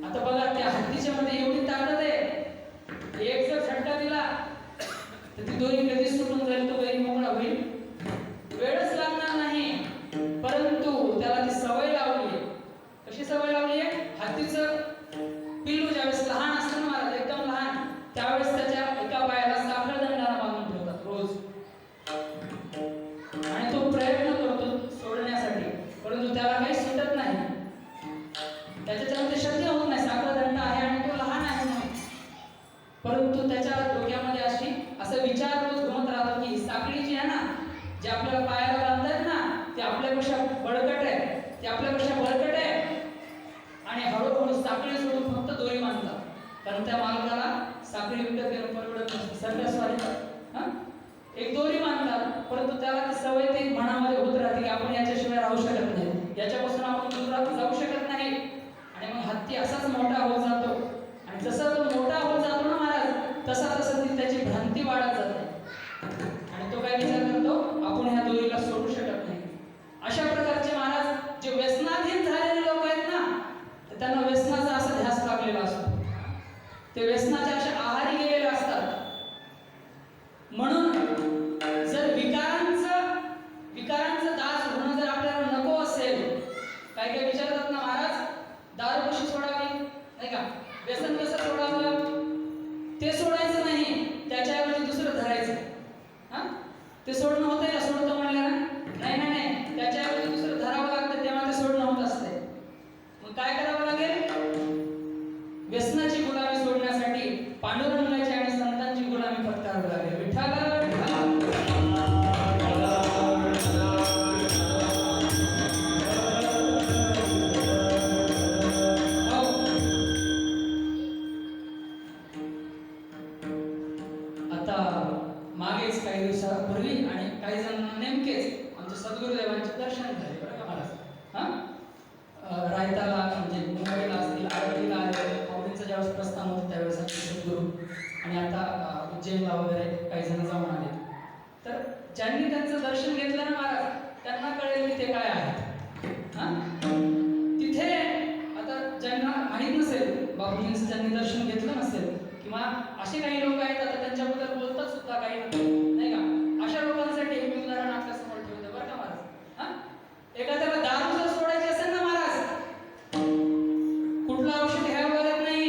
आता बघा त्या हत्तीच्या मध्ये एवढी ताकद आहे, एक जर झटका दिला तर ती दोरी कधी सुटून जाईल, तो बैल मोकळा होईल, वेळच लागणार नाही. परंतु त्याला ती सवय लावली आहे. कशी सवय लावली आहे? हत्तीचं पिल्लू ज्यावेळेस लहान असतं ना महाराज, एकदम लहान, त्यावेळेस त्याच्या एका पायाला साखर दंडाला बांधून ठेवतात रोज, आणि तो प्रयत्न करतो सोडण्यासाठी, परंतु त्याला काही सुटत नाही. त्याच्याच्यानं ते शक्य होत नाही, साखर दंड आहे आणि तो लहान आहे म्हणून. परंतु त्याच्या डोक्यामध्ये असा विचार रोज घुमत राहतो की साखळी जी आहे ना, जे आपल्याला पायाला बांधतात ना, ते आपल्यापेक्षा बळकट आहे, ते आपल्यापेक्षा बळकट आहे, आणि हळूहळू साखळी सोडून फक्त दोरी बांधतात. कारण त्या मालकाला साखळी विकत घेणं परवडत नसते, सरकार एक दोरी बांधतात, परंतु त्याला ती सवय ती मनामध्ये होत राहते की आपण याच्याशिवाय राहू शकत नाही, याच्यापासून आपण दूर जाऊ शकत नाही. आणि मग हत्ती असाच मोठा होत जातो, आणि जसा तो मोठा होत जातो ना महाराज, तसा तसा ती त्याची भ्रांती वाढत जाते, आणि तो काय विचार करतो, आपण ह्या दोरीला सोडू शकत नाही. अशा प्रकारचे महाराज जे व्यसनाधीन झालेले लोक आहेत ना, तर त्यांना व्यसनाचा असा ध्यास लागलेला असतो, ते व्यसनाच्या अशा आहारी गेलेले असतात. म्हणून जर विकारांचं दास होणं जर आपल्याला नको असेल, काय काय विचारतात ना महाराज, दारू कशी सोडावी, नाही का, व्यसन कसं सोडावं, ते सोडायचं नाही, त्याच्याऐवजी दुसरं धरायचं. ते सोडणं होतंय का? सोडतो म्हणलं ना, नाही नाही नाही, त्याच्याऐवजी दुसरं धरावं लागतं, तेव्हा ते सोडणं होत असते. मग काय करावं लागेल? व्यसनाची गुलामी सोडण्यासाठी पांडुरंगाची आणि संतांची गुलामी पत्करावी लागेल. विठ्ठल मागेच काही दिवसापूर्वी आणि काही जण नेमकेच आमच्या सद्गुरुदेवांचे दर्शन झाले बरं का महाराज. रायताला म्हणजे मुंबईला असतील, आरतीला आले, पावडींचं ज्यावेळेस प्रस्थान होतं त्यावेळेस आमचे सद्गुरू, आणि आता उज्जैनला वगैरे काही जण जाऊन आले. तर ज्यांनी त्यांचं दर्शन घेतलं ना महाराज, त्यांना कळेल की ते काय आहे. तिथे आता ज्यांना माहीत नसेल, बाबूजींचं ज्यांनी दर्शन घेतलं नसेल, किंवा असे काही लोक आहेत आता त्यांच्याबद्दल बोलतात सुद्धा काही नाही का, अशा लोकांसाठी हे मी उदाहरण आपल्या समोर ठेवतो बरं का महाराज. एखाद्याला दारू जर सोडायची असेल ना महाराज, कुठलं औषध घ्यावं लागत नाही,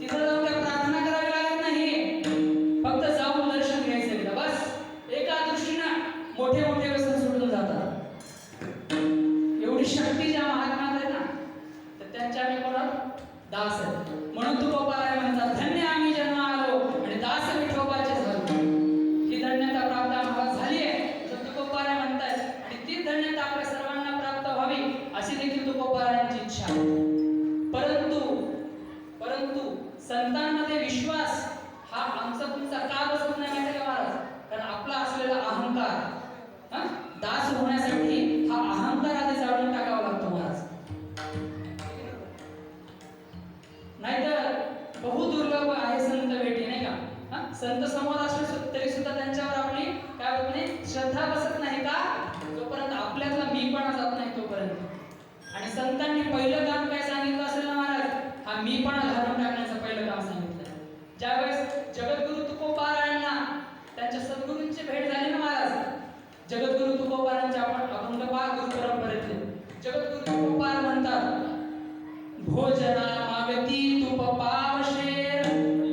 तिथं जाऊन काय प्रार्थना करावी लागत नाही, फक्त जाऊन दर्शन घ्यायचं एकदा बस. एका दृष्टीनं मोठे मोठे व्यसन सोडून जातात. एवढी शक्ती ज्या महात्म्यात आहे ना, तर त्यांच्या आम्ही कोणात दास आहे. म्हणून तुकोबाराय म्हणतात, धन्य आम्ही जन्म आलो आणि दास विठोबाचे झालो. ही धन्यता प्राप्त आम्हाला झाली आहे, तर तुकोबाराय म्हणतात, आणि ती धन्यता आपल्या सर्वांना प्राप्त व्हावी अशी देखील तुकोबारायांची इच्छा आहे. परंतु संतांमध्ये विश्वास हा आमचा तुमचा का बसत नाही माहिती का महाराज? कारण आपला असलेला अहंकार, दास होण्यासाठी हा अहंकार आधी जाळून टाकावा लागतो महाराज. नाहीतर बहुदुर्लभ आहे संत भेटी, नाही का. संत समोर असले तरी सुद्धा त्यांच्यावर आपली काय होत नाही, श्रद्धा बसत नाही का, जोपर्यंत आपल्यातला मीपणा जात नाही तोपर्यंत. आणि संतांनी पहिलं काम काय सांगितलं असेल ना महाराज, हा मीपणा घालून टाकण्याचं पहिलं काम सांगितलं. ज्यावेळेस जगद्गुरु तुकोबारायांना त्यांच्या सद्गुरूंची भेट झाली ना महाराज, जगद्गुरु तुकोबारांच्या आपण अभंग पहा गुरु परंपरेतले. जगद्गुरु तुकोबार म्हणतात, भोजना मागती तूप पावशेर,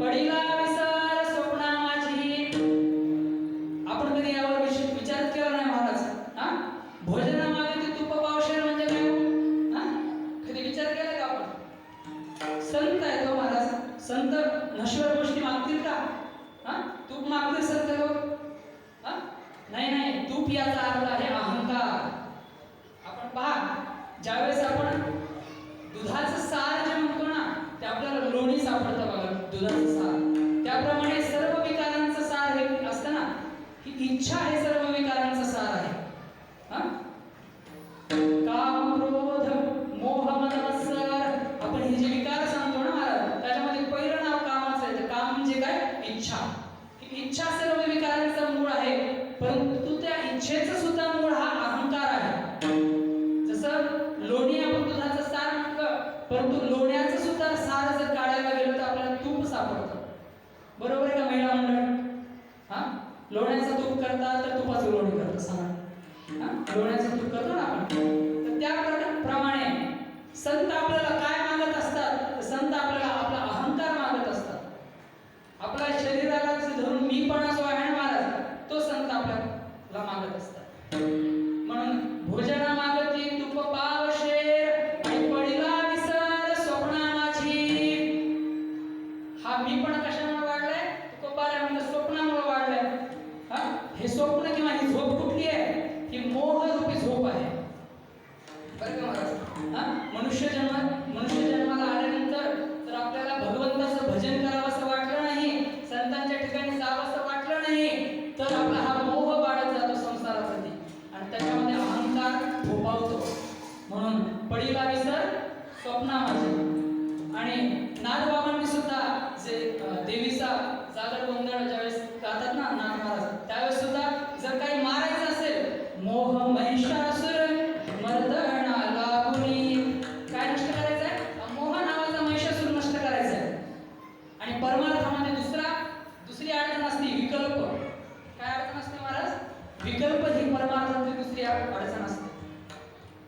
पडिला विसर स्वप्ना माझी. आपण कधी यावर विचार केला नाही महाराज. भोजना मागती तूप पावशेर म्हणजे काय? कधी विचार केला का आपण? संत आहे तो महाराज. संत नश्वर गोष्टी मागतील का? तूप मागतील संत लोक? नाही नाही, तूप याचा अर्थ आहे अहंकार. आपण पहा, ज्यावेळेस आपण दुधाचं सार जे म्हणतो ना, ते आपल्याला लोणी सापडतं बघा, दुधाचं सार. इच्छा हे सर्व विकारांचा सार आहे. हा? काम, क्रोध, मोह, मद, मत्सर, आपण हे जे विकार सांगतो ना महाराज, त्याच्यामध्ये पहिलं नाव कामाचं आहे. काम म्हणजे काय? इच्छा. इच्छा सर्व विकारांचा मूळ आहे, परंतु त्या इच्छेचं सुद्धा मूळ हा अहंकार आहे. जसं लोणी आपण दुधाचं सार म्हटलं, परंतु लोण्याचं सुद्धा सार जर काढायला गेलो तर आपल्याला तूप सापडतं. बरोबर आहे का महिला मंडळ? हा, लोण्याचं तूप करता तर तुपाचं लोणी करतं, सांगा. हा, लोण्याचं तूप करतो ना आपण. तर त्या प्रमाणे संत आपल्याला काय मागत असतात? तर संत आपल्याला आपला अहंकार मागत असतात. आपल्या शरीराला धरून मीपणा जो आहे ना महाराज, तो संत आपल्याला मागत असतात. म्हणून भोजना मागती तुप पाव शेर आणि पडिला विसर स्वप्ना माझी. हा मीपणा कशामुळे वाढलाय? तुकोबाऱ्यामध्ये स्वप्नामुळे वाढलाय. हा, हे स्वप्न किंवा ही झोप कुठली आहे? ही मोहरूपी झोप आहे. बरं का महाराज? हा, मनुष्य जन्माला आल्यानंतर जर आपल्याला भगवंताचं भजन करावंसं वाटलं नाही, संतांच्या ठिकाणी जावंसं वाटलं नाही, तर आपला हा मोह वाढत जातो संसाराप्रती आणि त्याच्यामध्ये अहंकार फोपावतो. म्हणून पडिला विसर स्वप्ना माझी. आणि नाथबाबांनी सुद्धा जे देवीचा जागर गोंधळ ज्यावेळेस गातात ना नाथ महाराज, त्यावेळेस सुद्धा जर काही मारायचं असेल, मोह महिषासुर मर्दना लागुनी, काय नष्ट करायचं आहे? मोह नावाचा महिषासुर नष्ट करायचा आहे. आणि परमार्थामध्ये दुसरी अडचण असते, विकल्प. काय अडचण असते महाराज? विकल्प ही परमार्थाची दुसरी अडचण असते.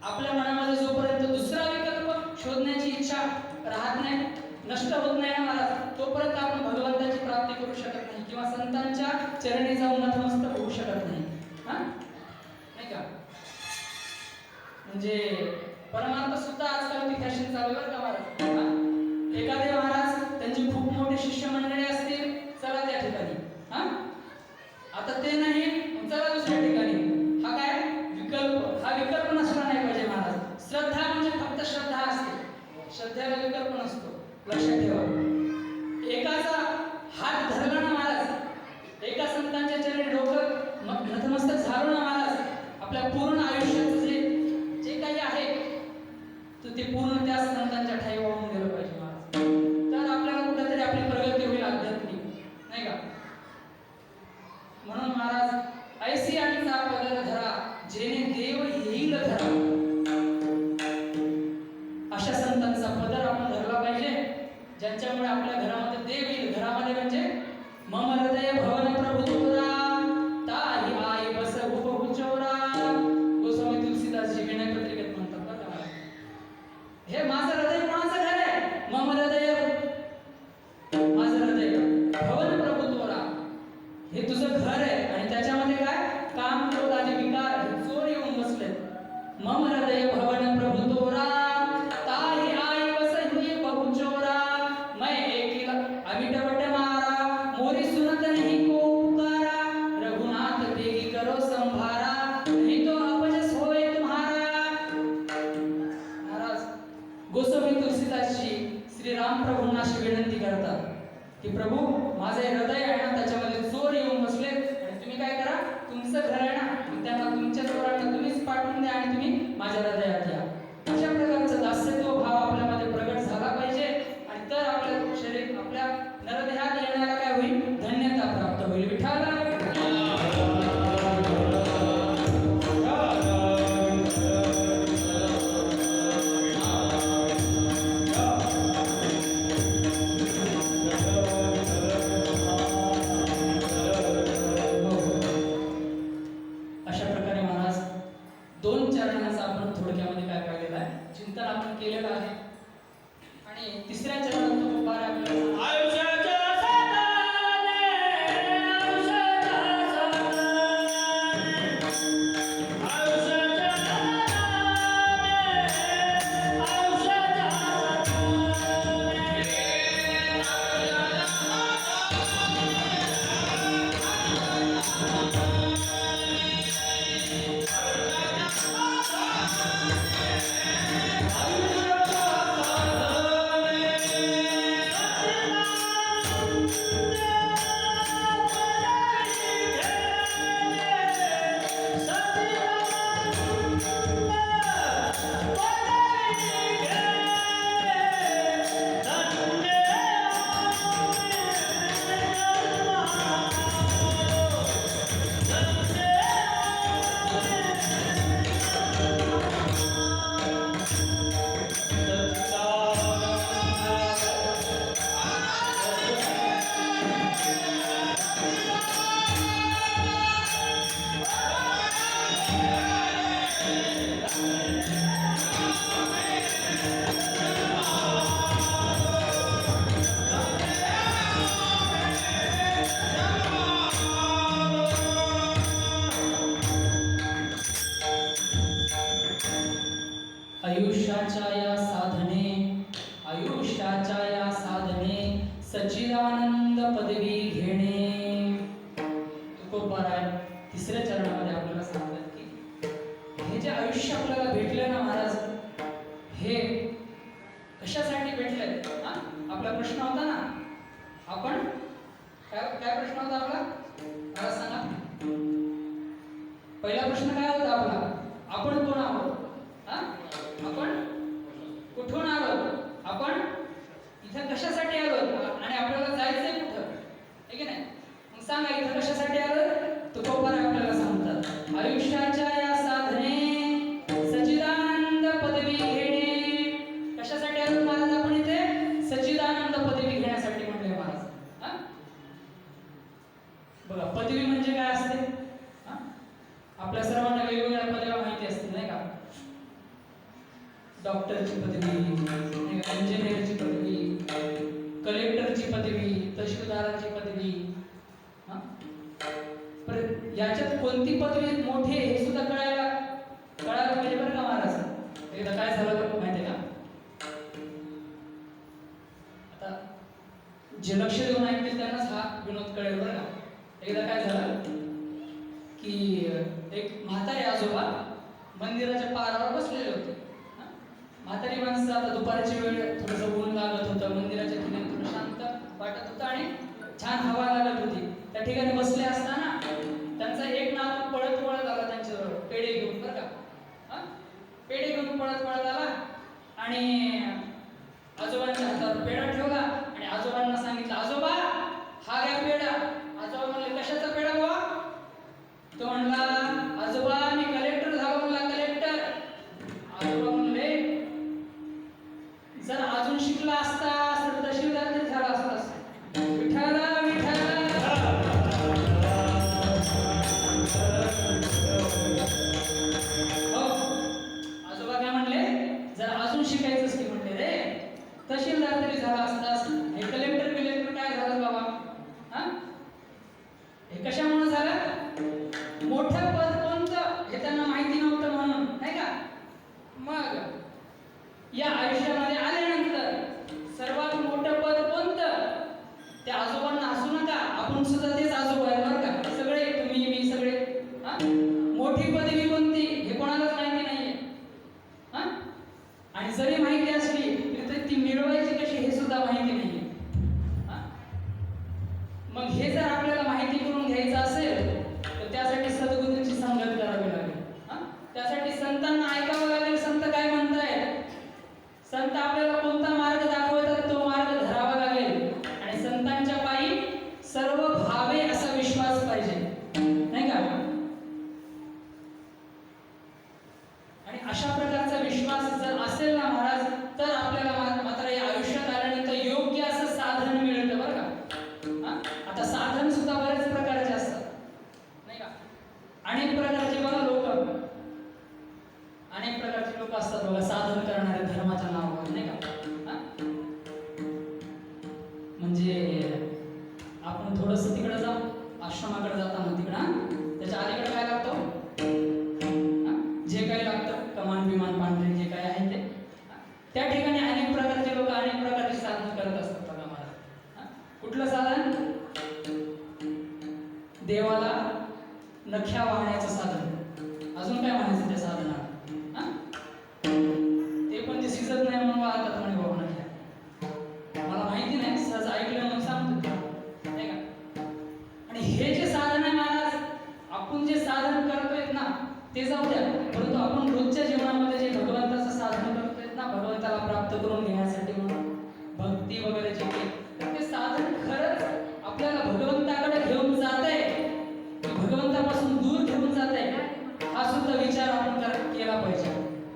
आपल्या मनामध्ये जोपर्यंत दुसरा विकल्प शोधण्याची इच्छा राहत नाही, नष्ट होत नाही ना महाराज, तोपर्यंत आपण भगवंताची प्राप्ती करू शकत नाही किंवा संतांच्या चरणी जाऊन नतमस्तक होऊ शकत नाही. हा, नाही का? म्हणजे परमार्थ सुद्धा आजकाल ती फॅशन चालू आहे का महाराज? एखादे महाराज त्यांची खूप मोठी शिष्य मंडळी असतील, चला त्या ठिकाणी. हा, आता ते नाही, चला दुसऱ्या ठिकाणी. हा काय विकल्प? हा विकल्प नसला नाही पाहिजे महाराज. श्रद्धा म्हणजे फक्त श्रद्धा असते, श्रद्धेला विकल्प नसतो. लक्षात ठेवा. एकाचा हात धरला ना महाराज, एका संतांच्या चरणी डोकं नतमस्तक झालो ना महाराज, आपल्या पूर्ण आयुष्याचं जे काही आहे तर ते पूर्ण त्या संतांच्या ठाई वाहून गेलं पाहिजे महाराज. तर आपल्याला कुठेतरी आपली प्रगती होईल आध्यात्मिक, नाही का? म्हणून महाराज ऐसी आणीचा पदर धरा जेणे देव येईल धरा, अशा संतांचा पदर आपण धरला पाहिजे, ज्यांच्यामुळे आपल्या घरामध्ये देव येईल. घरामध्ये म्हणजे मम हृदय भवन प्रभु तोरा, ताही आई बस उपभु चोरा. गोस्वामी तुलसीदासजी विनय पत्रिकेत म्हणतात बघा, हे माझं हृदय कोणाचं घर आहे? मम हृदय, माझं हृदय भवन प्रभु तोरा, हे तुझं घर आहे. आणि त्याच्यामध्ये काय? काम, क्रोध आदी विकार चोर येऊन बसले. मम हृदय भवन प्रभु तोरा, ताही आई बसही बहु चोरा. मैं एकिला अमिटवट मारा, मोरी सुनत नहीं को पुकारा. रघुनाथ बेगी करो संभारा, नहीं तो अपजस होए तुम्हारा. महाराज गोस्वामी तुलसीदासजी श्री राम प्रभूंना अशी विनंती करतात की प्रभू, माझे हृदय आहे ना, त्याच्यामध्ये चोर येऊन बसले, आणि तुम्ही काय करा, तुमचं घर आहे ना, त्यांना तुमच्या चोरांना तुम्हीच पाठवून द्या आणि तुम्ही माझ्या हृदयात या. अशा प्रकारचं दास्यत्व भाव आपल्यामध्ये प्रगट झाला पाहिजे, आणि तर आपल्या शरीर, आपल्या नरदेहात येण्याला काय होईल? धन्यता प्राप्त होईल. विठाला चिंतन आपण केलेलं आहे. आणि तिसऱ्या चरणात तो उभार आपल्याला आयुष्याच्या साताने औषध सच्चिदानंद पदवी घेणे. तुकोबाराय तिसऱ्या चरणामध्ये आपल्याला सांगतात की हे जे आयुष्य आपल्याला भेटले ना महाराज, हे कशासाठी भेटलंय? आपला प्रश्न होता ना, आपण काय काय प्रश्न होता आपला? मला सांगा. पहिला प्रश्न काय होता आपला? आपण कोण आहोत? आपण कुठून आलो? आपण इथं कशासाठी आलो? आणि आपल्याला जायचंय कुठं? आहे की नाही? मग सांगा इथं कशासाठी आलो? तुकोबाराय आपल्याला सांगतात, आयुष्याच्या या साधने सच्चिदानंद पदवी घेणे. कशासाठी आलो महाराज आपण इथे? सच्चिदानंद पदवी घेण्यासाठी म्हटले महाराज. बघा, पदवी म्हणजे काय असते? आपल्या सर्वांना वेगवेगळ्या पदव्या माहिती असतील नाही का? डॉक्टरची पदवी, इंजिनियरची पदवी, कलेक्टरची पदवी, तहसीलदाराची पदवी. याच्यात कोणती पदवी मोठी आहे हे सुद्धा कळायला पाहिजे बरं का महाराज. एकदा काय झालं माहिती आहे का? आता जे लक्ष देऊन ऐकतील त्यांनाच हा विनोद कळेल बरं का. एकदा काय झालं की एक म्हातारे आजोबा मंदिराच्या पारावर बसलेले होते. म्हातारी माणसं, आता दुपारची वेळ, थोडंसं ऊन लागत होतं, मंदिराच्या ठिकाणी थोडं शांत वाटत होतं आणि छान हवा लागत होती. त्या ठिकाणी बसले असताना त्यांचा एक नातू पळत पळत आला त्यांच्याजवळ, पेढे घेऊन बरं का. पेढे घेऊन पळत पळत आला आणि आजोबांच्या हातावर पेढा ठेवला आणि आजोबांना सांगितलं, आजोबा हा घ्या पेढा. आजोबा म्हणले, कशाचा पेढा बुवा? तो म्हणला, आजोबा मी कलेक्टर झालो. म्हणला, कलेक्टर? आजोबा म्हणले, जर अजून शिकला असता तर तहसीलदार तरी झाला असतास. विठाला विठाला. हो, आजोबा काय म्हणले, जर अजून शिकायचंच की म्हणले रे, तहसीलदार तरी झाला असतास. हे कलेक्टर काय झालं बाबा? हे कशामुळे झालं? मोठं पद कोणतं हे त्यांना माहिती नव्हतं म्हणून, नाही का? मग या आयुष्यामध्ये आल्यानंतर सर्वात मोठं पद कोणतं? त्या आजोबांना हसू नका, आपण सुद्धा तेच आजोबा आहे बरं का. सगळे तुम्ही मी सगळे. मोठी पदवी कोणती हे कोणालाच माहिती नाहीये. आणि जरी माहिती असली तरी ती मिळवायची कशी हे सुद्धा माहिती नाहीये. मग हे जर आपल्याला माहिती करून घ्यायचं असेल तर त्यासाठी सद्गुरूंची संगत करावी लागेल. त्यासाठी संतांना ऐकावं लागेल. संत काय म्हणतायत? संत आपल्याला कोणता मार्ग दाखवतात तो मार्ग धरावा लागेल. आणि संतांच्या पायी सर्व भावे असा विश्वास पाहिजे, नाही का? आणि अशा प्रकारचा विश्वास जर असेल ना महाराज, तर आपल्याला मात्र या आयुष्यात आल्यानंतर योग्य असं साधन मिळतं बरं का. आता साधन सुद्धा बरेच प्रकारचे असतात, नाही का? अनेक प्रकारचे बघा लोक, अनेक प्रकारचे लोक असतात बघा साधन करणारे धर्माच्या नावावर, नाही का? म्हणजे आपण थोडस तिकडे जाऊ, आश्रमाकडे जाताना तिकडं त्याच्या अलीकडे काय लागतं? जे काही लागतं कमान विमान पांढरे जे काही आहे ते, त्या ठिकाणी अनेक प्रकारचे लोक अनेक प्रकारचे साधन करत असतात बघा महाराज. कुठलं साधन? देवाला नख्या वाहण्याचं साधन. अजून काय म्हणायचं त्या साधनाला? ते पण ते शिजत नाही म्हणून वाहतात म्हणे बाबा नख्या. मला माहिती नाही, सहज ऐकलं म्हणून सांगतो, नाही का? आणि हे जे साधन आहे महाराज, आपण जे साधन करतोय ना ते जाऊ द्या, परंतु आपण रोजच्या जीवनामध्ये जे भगवंताचं साधन करतोय ना, भगवंताला प्राप्त करून घेण्यासाठी म्हणून भक्ती वगैरे जे तर ते साधन खरंच आपल्याला भगवंताकडे घेऊन जातंय, भगवंतापासून दूर घेऊन जातंय, हा सुद्धा विचार आपण केला पाहिजे.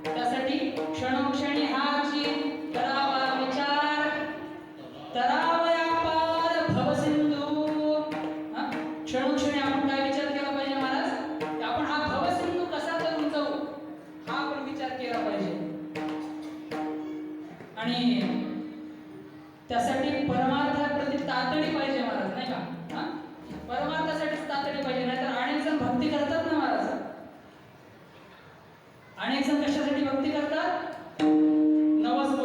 त्यासाठी क्षणोक्षणी हाची करावा विचार, तरावया पार भवसिंधू. क्षणोक्षणी आपण काय विचार केला पाहिजे महाराज? की आपण हा भवसिंधू कसा तरून जाऊ, हा आपण विचार केला पाहिजे. आणि त्यासाठी परमार्थाप्रती तातडी पाहिजे महाराज, नाही का? परमार्थासाठीच तातडी पाहिजे, नाहीतर अनेक जण भक्ती करतात ना महाराज. अनेक जण कशासाठी भक्ती करतात? नवस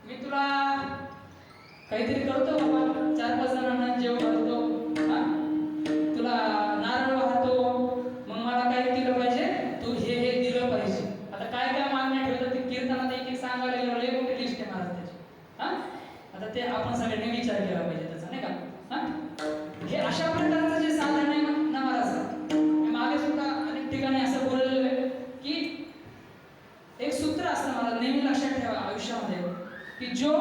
मी तुला काहीतरी करतो बाबा, 4-5 जणांना जेवण घालतो, हा? तुला नारळ वाहतो, मग मला काय दिलं पाहिजे, तू हे हे दिलं पाहिजे. आता काय काय मागण्या ठेवतात ते कीर्तनात एक एक सांगायला गेलो, लय मोठी लिस्ट आहे महाराज त्याची. हा? आता ते आपण सगळ्यांनी विचार केला पाहिजे त्याचा, नाही का? हा? हे अशा प्रकारचं जे साधन आहे ना महाराज, मी मागे सुद्धा अनेक ठिकाणी असं बोललेलं आहे की एक सूत्र असतं मला नेहमी लक्षात ठेवा आयुष्यामध्ये कि जो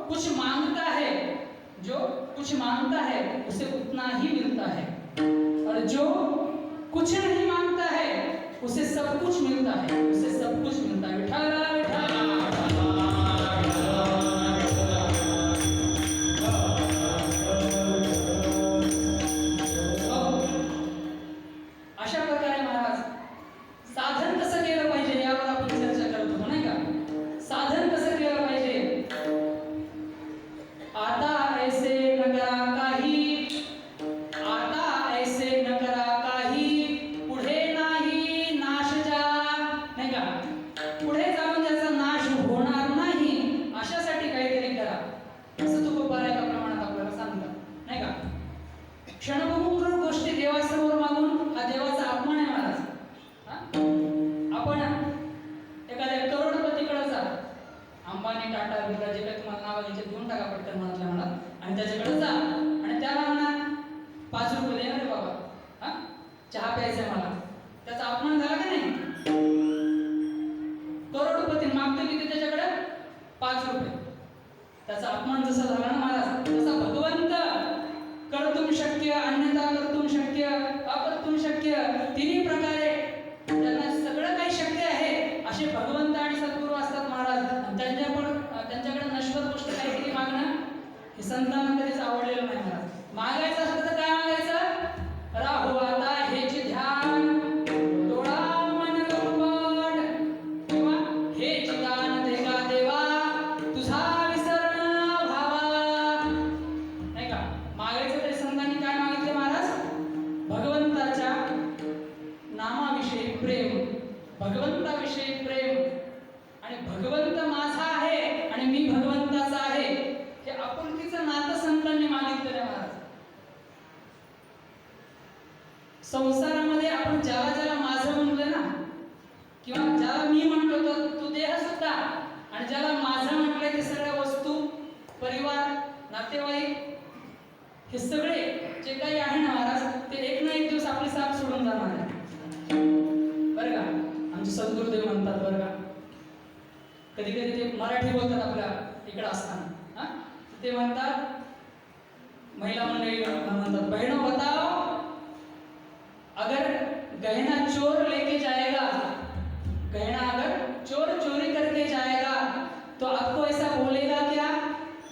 कुछ मांगता है उसे उतना ही मिलता है, और जो कुछ नहीं मांगता है उसे सब कुछ मिलता है, विठ्ठल विठ्ठल. अशा प्रकारे महाराज साधन कसं केलं पाहिजे यावर आपण चर्चा करत होतो, नाही का? साधन कसं केलं पाहिजे? आता ऐसे न करा काही, पुढे नाही नाश जा, नाही का? पुढे जाऊन त्याचा नाश होणार नाही अशासाठी काहीतरी करा, असं तुकोबाराया प्रमाणात आपल्याला सांगतात, नाही का? क्षणभंगुर गोष्टी देवासमोर मागून हा देवाचा अपमान आहे महाराज. आपण एखाद्या करोडपतीकडे जा, अंबानी, टाटा, बिर्ला, जे काही तुम्हाला नाव घ्यायचे घेऊन टाका पटकन मनातल्या मनात, आणि त्याच्याकडे जा आणि त्याला म्हणा 5 रुपये दे ना रे बाबा, हा? चहा प्यायचा मला. त्याचा अपमान झाला का नाही? करोडपती मागतो किती त्याच्याकडे? 5 रुपये. त्याचा अपमान जसा झाला ना महाराज, तसा भगवंत कर्तुम शक्य, अन्यथा कर्तुम शक्य, अकर्तुम शक्य, तिन्ही प्रकारे त्यांना सगळं काही शक्य आहे असे भगवंत आणि सद्गुरू असतात महाराज. त्यांच्याकडे नश्वर गोष्ट काहीतरी मागणं हे संतांना कधीच आवडलेलं नाही महाराज. मागायचं असतं तर काय मागायचं? राहू आता हेचे ध्यान, डोळा मन लोपट, किंवा हेच दान दे का देवा, तुझा विसरण भावा, नाही का? मागायचं तरी संतांनी काय मागितले महाराज? भगवंताच्या नामाविषयी प्रेम, भगवंताविषयी प्रेम, आणि भगवंत माझा आहे आणि मी भगवंताचा आहे हे आपुलकीचं नातं संतांनी मागितलेलं आहे महाराज. संसारामध्ये आपण ज्याला ज्याला माझं म्हणलं ना, किंवा ज्याला मी म्हणतो तो देह सुद्धा, आणि ज्याला माझं म्हटलंय ते सगळ्या वस्तू, परिवार, नातेवाईक, हे सगळे जे काही आहे ना महाराज, ते एक ना एक दिवस आपली साथ सोडून जाणार आहे, बरं का? आमचे सद्गुरुदेव म्हणतात बरं का, कधी कधी ते मराठी बोलतात आपल्या इकडे असताना, हा? ते म्हणतात, महिला मंडळी म्हणतात, बहनों बताओ, अगर गहना चोर लेके जाएगा, गहना अगर चोर चोरी करके जाएगा तो आपको ऐसा बोलेगा क्या,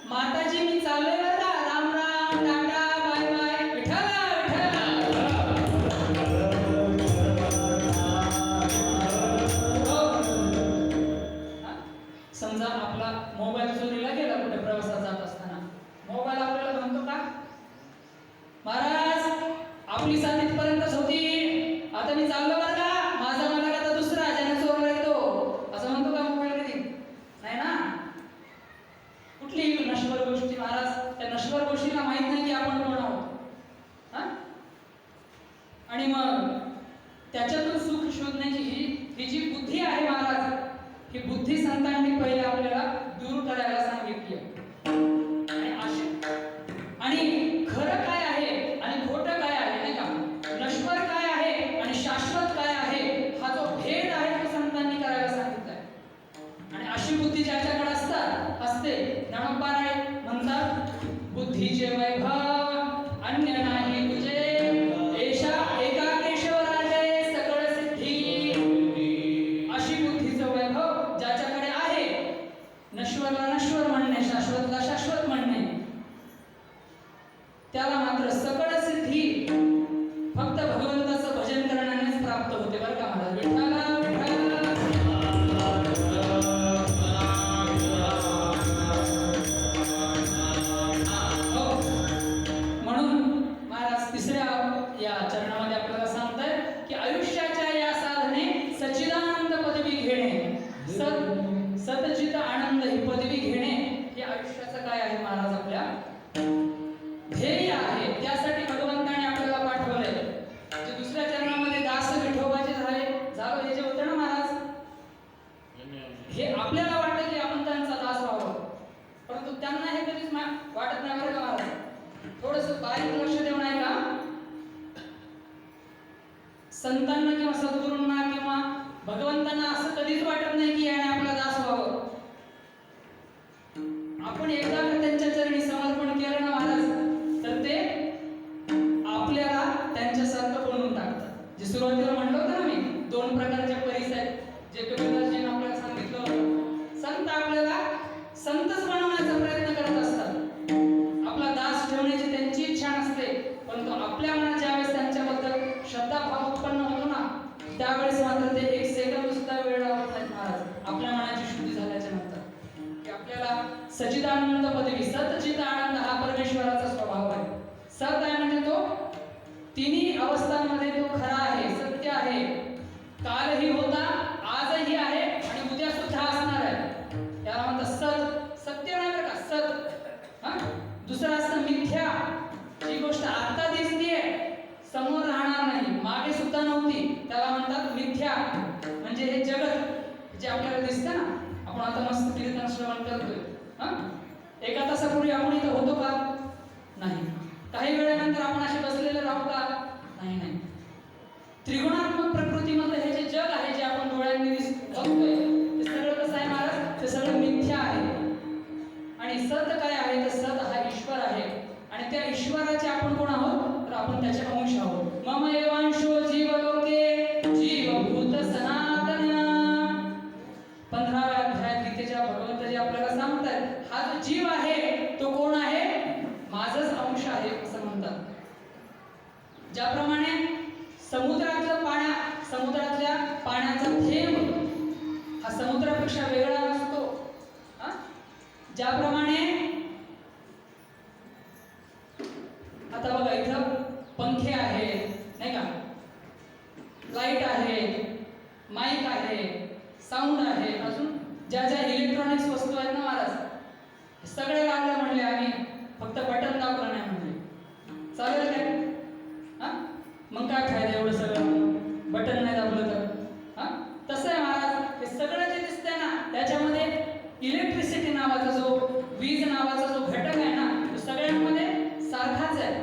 माताजी मी चालले बरं का, राम राम, टाटा, बाय बाय, विठ्ठल समजा आपला मोबाईल चोरीला गेला कुठे प्रवासात जात असताना, मोबाईल आपल्याला म्हणतो का, महाराज आपली साथ इथपर्यंतच होती, आता मी चाललो बरं का, माझा मला आता दुसरा ज्याने चोरला येतो, असं म्हणतो का मोबाईल? कधी नाही ना. कुठलीही नश्वर गोष्टी महाराज, त्या नश्वर गोष्टीला माहित नाही की आपण कोण आहोत, हा? आणि मग त्याच्यातून सुख शोधण्याची ही जी बुद्धी आहे महाराज, ही बुद्धी संतांनी पहिले आपल्याला दूर करायला सांगितली. आणि खरं काय आहे आणि खोटं काय आहे, नाही का? नश्वर काय आहे आणि शाश्वत काय आहे, हा जो भेद आहे तो संतांनी करायला सांगितलाय. आणि अशी बुद्धी ज्याच्याकडे असते, ज्ञानोबा म्हणतात, बुद्धीचे वैभव अन्य नाही तुझे, एषा एका केशवराजे सकळ सिद्धी. अशी बुद्धीचं वैभव ज्याच्याकडे आहे, नश्वरला नश्वर म्हणणे, शाश्वतला शाश्वत म्हणणे, त्याला मात्र सकळ सिद्धी फक्त भगवंताचं भजन करण्यानेच प्राप्त होते, बरं का महाराज. विठ्ठल म्हणून महाराज तिसऱ्या या चरणामध्ये आपल्याला सांगतायत की आयुष्याच्या या साधने सच्चिदानंद पदवी घेणे, सतचित आनंद ही पदवी घेणे वाटत नाही बरं का महाराज. थोडंसं बारीक लक्ष देऊन ऐका. संतांना किंवा सद्गुरूंना किंवा भगवंतांना असं कधीच वाटत नाही की याने आपला दास व्हावं. आपण एकदा का त्यांच्या चरणी समर्पण केलं ना महाराज, तर ते आपल्याला त्यांच्यासारखं बनवून टाकतात. जे सुरुवातीला म्हणलं होतं ना मी, दोन प्रकारचे परीस आहेत जे कबीरदासजींनी आपल्याला सांगितलं होतं. संत आपल्याला संतच बनवण्याचा प्रयत्न करत असतात. आपला दास ठेवण्याची त्यांची इच्छा नसते, परंतु आपल्या मनात ज्यावेळेस त्यांच्याबद्दल श्रद्धाभाव उत्पन्न होतो ना, त्यावेळेस मात्र ते एक सेकंद सुद्धा वेळ लावत नाहीत महाराज. आपल्या मनाची शुद्धी झाल्याच्या नंतर की आपल्याला सच्चिदानंद पदवी, सच्चिद आनंद हा परमेश्वराचा स्वभाव आहे. सत आहे म्हणजे तो तिन्ही अवस्थांमध्ये तो खरा आहे, सत्य आहे. कालही होता, आजही आहे आणि उद्या सुद्धा असणार आहे. त्याला म्हणतात सत. सत्य नाही बरं का, सत. हा दुसरं असतं मिथ्या. जी गोष्ट आता दिसतीये, समोर राहणार नाही, मागे सुद्धा नव्हती, त्याला म्हणतात मिथ्या. म्हणजे हे जगत जे आपल्याला दिसतं ना, आपण आता मस्त कीर्तन श्रवण करतोय, हा एका तासापूर्वी आपण इथं होतो का? नाही. काही वेळानंतर आपण असे बसलेले राहू का? नाही नाही. त्रिगुणात्मक प्रकृतीमध्ये हे जे जग आहे, जे आपण डोळ्यांनी बघतोय, ते सगळं कसं आहे महाराज? ते सगळं मिथ्या आहे. आणि सत काय आहे? तर सत हा ईश्वर आहे. आणि त्या ईश्वराचे आपण कोण आहोत? तर आपण त्याचे अंश आहोत. मम एवांशो जीवलोके जीवभूत सनातन. 15व्या अध्यायात गीतेच्या भगवंताजी आपल्याला सांगतात, हा जो जीव आहे तो कोण आहे? माझाच अंश आहे असं म्हणतात. ज्याप्रमाणे समुद्रातल्या पाण्याचा थेंब हा समुद्रापेक्षा वेगळा नसतो, ज्याप्रमाणे आता बघा इथं पंखे आहेत नाही का, लाईट आहे, माईक आहे, साऊंड आहे, अजून ज्या ज्या इलेक्ट्रॉनिक्स वस्तू आहेत ना महाराज, हे सगळे लागले म्हणले आम्ही, फक्त बटन दाबलं नाही म्हणले, चालेल काय? हा मग काय फायदा एवढं सगळं बटन नाही दाबलं तर? हा तसं आहे महाराज. हे सगळं जे दिसतंय ना, त्याच्यामध्ये इलेक्ट्रिसिटी नावाचा जो वीज नावाचा जो घटक आहे ना, तो सगळ्यांमध्ये सारखाच आहे,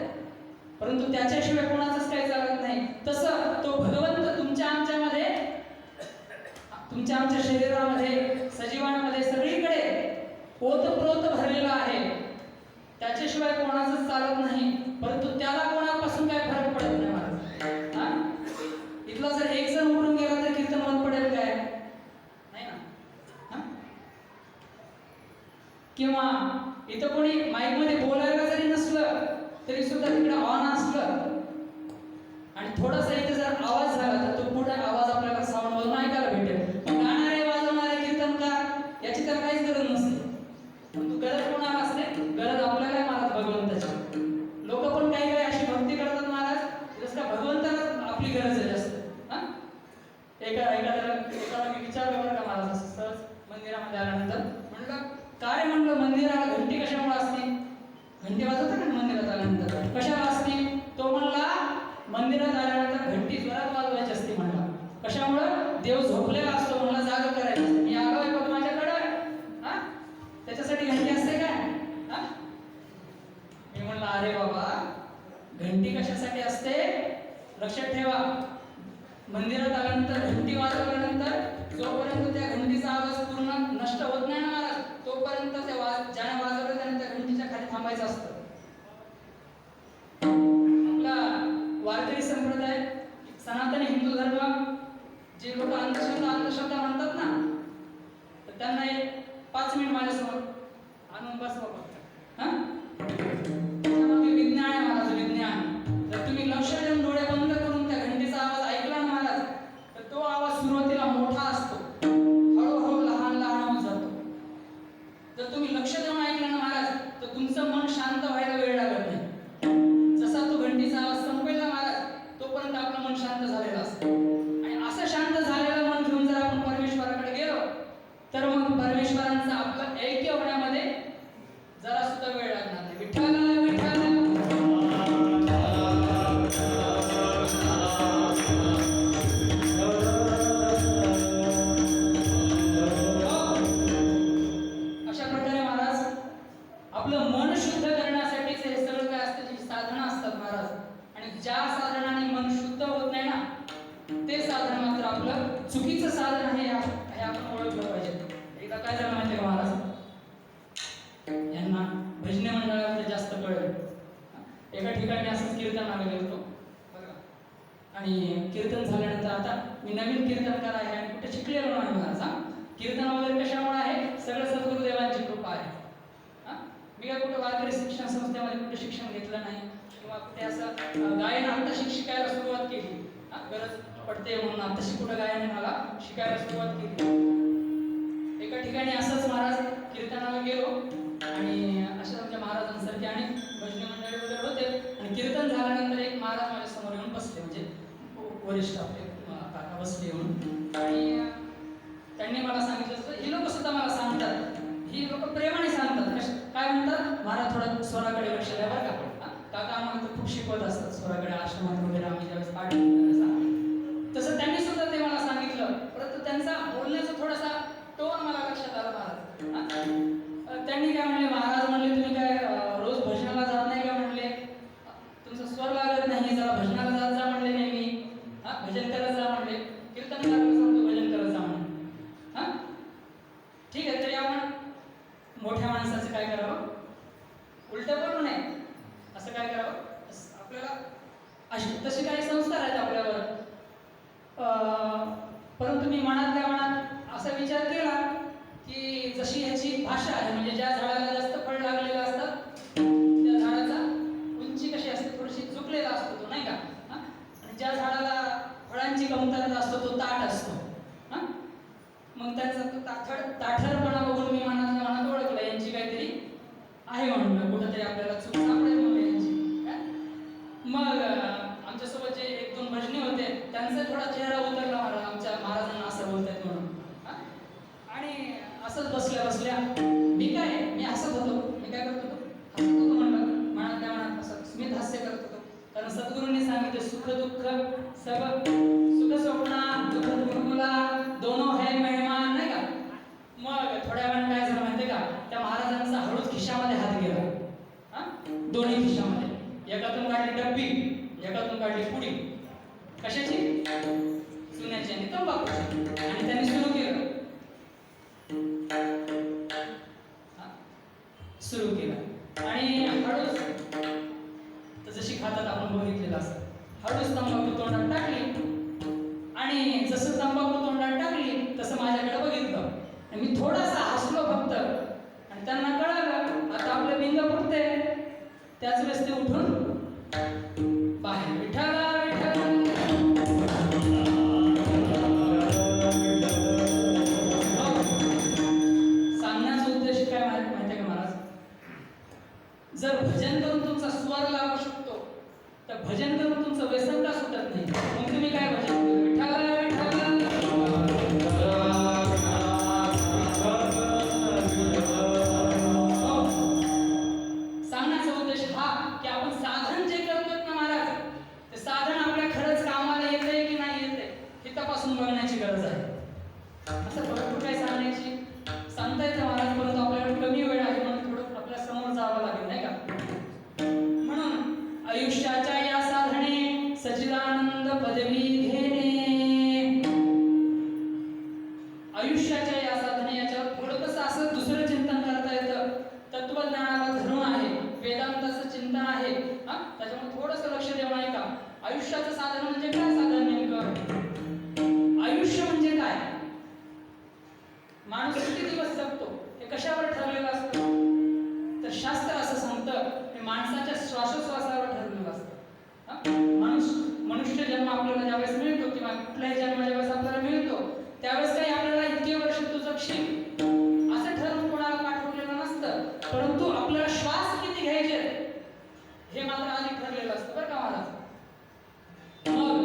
परंतु त्याच्याशिवाय कोणाचंच काही चालत नाही. तसं तो भगवंत तुमच्या आमच्या शरीरामध्ये, सजीवांमध्ये सगळीकडे ओतप्रोत भरलेला आहे. त्याच्याशिवाय कोणाचंच चालत नाही, परंतु त्याला कोणापासून काय फरक पडत नाही महाराज. हा इथला जर एक जण उठून गेला तर कीर्तन बंद पडेल काय? नाही ना. किंवा इथं कोणी माईक मध्ये बोलायला जरी नसलं तरी सुद्धा तिकडे ऑन असलं आणि थोडासा इथे जर आवाज झाला तर तो पुढे आवाज आपल्याला साऊंड मधून ऐकायला भेटेल. गाणारे वाजवणारे कीर्तनकार याची तर काहीच गरज नसते, परंतु गरज कोणाला असते? गरज आपल्याला महाराज भगवंताची. लोक पण काही काही अशी भक्ती करतात महाराज, जसं का भगवंताला आपली गरज आहे जास्त. एकाला मी विचारलं बरं का महाराज, सहज मंदिरामध्ये आल्यानंतर म्हणलं, काय म्हणलं मंदिराला घंटी कशामुळे असते? घंटी वाजवतात ना मंदिरात आल्यानंतर, कशाला असते? तो म्हणला मंदिरात आल्यानंतर घंटी जोरात वाजवायची असते म्हणला. कशामुळं? देव झोपलेला असतो म्हणला, जाग करायची. मी आलो आहे बघ माझ्याकडं, हा त्याच्यासाठी घंटी असते काय? मी म्हणलं अरे बाबा, घंटी कशासाठी असते लक्षात ठेवा. मंदिरात आल्यानंतर घंटी वाजवल्यानंतर जोपर्यंत त्या घंटीचा आवाज पूर्ण नष्ट होत नाही ना महाराज, तोपर्यंत ज्याने वाजवलं त्याने त्या घंटीच्या खाली थांबायचं असतं. आपला वारकरी संप्रदाय, सनातनी हिंदू धर्म, जे लोक अंधश्रद्धा म्हणतात ना, तर त्यांना एक 5 मिनिट माझ्यासमोर आणून बसवा. हा त्याच्यामध्ये विज्ञान आहे महाराज, विज्ञान. जर तुम्ही लक्ष देऊन डोळे बंद करून त्या घंटीचा आवाज ऐकला ना महाराज, तर तो आवाज सुरुवातीला मोठा असतो, हळूहळू लहान लहान होत जातो. जर तुम्ही लक्ष देऊन ऐकलं ना महाराज, तर तुमचं मन शांत व्हायला वेळ लागत नाही. जसा तो घंटीचा आवाज संपेल ना महाराज, तोपर्यंत आपलं मन शांत झालेलं असतं. आणि असं शांत झालेलं मन घेऊन जर आपण परमेश्वराकडे गेलो, तर मग परमेश्वरांचं आपलं ऐक्य होण्यामध्ये जरा सुद्धा वेळ लागणार नाही. विठ्ठल विठ्ठल. अशा प्रकारे महाराज आपलं मन शुद्ध ज्या साधनाने मन शुद्ध होत नाही ना ते साधन मात्र आपलं चुकीचं साधन आहे हे आपण ओळखलं पाहिजे. एकदा काय झालं माहिती का महाराज, यांना भजनी मंडळामध्ये जास्त कळलं. एका ठिकाणी असंच कीर्तनाला गेलो होतो बघा, आणि कीर्तन झाल्यानंतर आता मी नवीन कीर्तनकार आहे आणि कुठे शिकलेलो नाही महाराज. कीर्तन वगैरे कशामुळे आहे, सगळं सद्गुरुदेवांची कृपा आहे. मी काय कुठे वारकरी शिक्षण संस्थेमध्ये कुठे शिक्षण घेतलं नाही किंवा कुठे असं गायन आत्ताशी शिकायला सुरुवात केली. गरज पडते म्हणून आत्ताशी कुठं गायन मला शिकायला सुरुवात केली. एका ठिकाणी असंच महाराज कीर्तनाला गेलो आणि अशा आमच्या महाराजांसारखे आणि भजनी मंडळी वगैरे होते आणि कीर्तन झाल्यानंतर एक महाराज माझ्या समोर येऊन बसले, म्हणजे वरिष्ठ आपले काका बसले येऊन, आणि त्यांनी मला सांगितलं, ही लोक सुद्धा मला सांगतात, ही लोक प्रेमाने सांगतात. काय म्हणतात, महाराज थोडं स्वराकडे लक्ष द्या बरं का. काका आम्हाला तर खूप शिकवत असतात स्वराकडे, आश्रमात वगैरे आम्ही ज्यावेळेस पाठ तसं त्यांनी सुद्धा ते मला सांगितलं. परंतु त्यांचा बोलण्याचा थोडासा टोन मला लक्षात आला महाराज. त्यांनी काय म्हणले, महाराज म्हणले तुम्ही काय रोज भजनाला जात नाही का म्हणले, तुमचा स्वर लागत नाही, जरा भजनाला जात जा म्हणले नेहमी, भजन करत जा म्हणले, कीर्तन करायला सांगतो भजन करत जा म्हणले. ठीक आहे, तरी आपण मोठ्या माणसाचं काय करावं, उलटं बोलू नये, असं काय करावं, आपल्याला अशी तसे काही संस्कार आहेत आपल्यावर. परंतु मी मनातल्या मनात असा विचार केला की जशी ह्याची भाषा आहे, म्हणजे ज्या झाडाला जास्त फळ लागलेलं असतात त्या झाडाचा उंची कशी असते, थोडीशी झुकलेला असतो तो, नाही का. आणि ज्या झाडाला फळांची कमतरता असतो तो ताठ असतो. मग त्यांचा तो ताठरपणा बघून मी मनातल्या मनात ओळखलं यांची काहीतरी आहे म्हणून, कुठंतरी आपल्याला चूक सापडेल म्हणून यांची. मग आमच्यासोबत जे एक दोन भजनी होते त्यांचा थोडा चेहरा उतरला मला, आमच्या महाराजांना असं बोलतायत म्हणून. आणि असंच बसल्या बसल्या मी हसत होतो. मी काय करत होतो, हसत होतो म्हणलं, मनातल्या मनात असं स्मित हास्य करत होतो. कारण सद्गुरूंनी सांगितले, सुख दुःख सब सुख स्वप्ना दुःख गुरुला दोनो है मेहमान, नाही का. मग थोड्या वेळाने काय झालं माहितीये का, त्या महाराजांचा हळूच खिशामध्ये हात गेला. दोन्ही खिशामध्ये, एकातून काढली डब्बी, एकातून काढली पुडी. कशाची, चुन्याची आणि तंबाखूची. आणि त्यांनी सुरू केलं आणि हळूच जशी खातात आपण बघितलेलं असं, हळूच तंबाखू तोंडात टाकली. आणि जसं तंबाखू तोंडात टाकली तसं माझ्याकडे बघितलं आणि मी थोडासा हसलो फक्त. आणि त्यांना कळालं आता आपलं बिंग पुरते. त्याच वेळेस ते उठून बाहेर विठाला विठाला. सांगण्याचा उद्देश काय माहिती का महाराज, जर भजन करून तुमचा स्वर लागू शकतो तर भजन करून तुमचं व्यसन का सुटत नाही. मग तुम्ही काय भजन विठाला विठाला. सांगण्याचा उद्देश हा की आपण साधन जे करतो ना महाराज, ते साधन आपल्या खरंच कामाला येते की नाही येते हे तपासून बघण्याची गरज आहे. असं भरपूर काही सांगता येतं महाराज, परंतु आपल्याकडे कमी वेळ आहे म्हणून थोडं आपल्या समोर जावं लागेल, नाही का. म्हणून आयुष्याच्या या साधने सच्चिदानंद पदवी घेणे, आयुष्याच्या या साधने याच्यावर थोडं कसं असं दुसरं चिंतन करता येतं. तत्वज्ञानाला धरून आहे, वेदांताचं चिंतन आहे, त्याच्यामुळे थोडंसं लक्ष देऊ नाही का. आयुष्याचं साधन म्हणजे काय, साधन नेमकं आयुष्य म्हणजे काय, माणूस किती दिवस जगतो हे कशावर ठरलेलं असतं. तर शास्त्र असं सांगतं हे माणसाच्या श्वासोश्वासावर ठरलेलं असतं. मनुष्य जन्म आपल्याला ज्यावेळेस मिळतो किंवा कुठलाही जन्म ज्यावेळेस आपल्याला मिळतो त्यावेळेस काही आपल्याला इतके वर्ष तू जगशील असं ठरवून कोणाला पाठवलेलं नसतं. परंतु आपल्याला श्वास किती घ्यायचे हे मात्र आधी ठरलेलं असतं बरं का महाराज. मग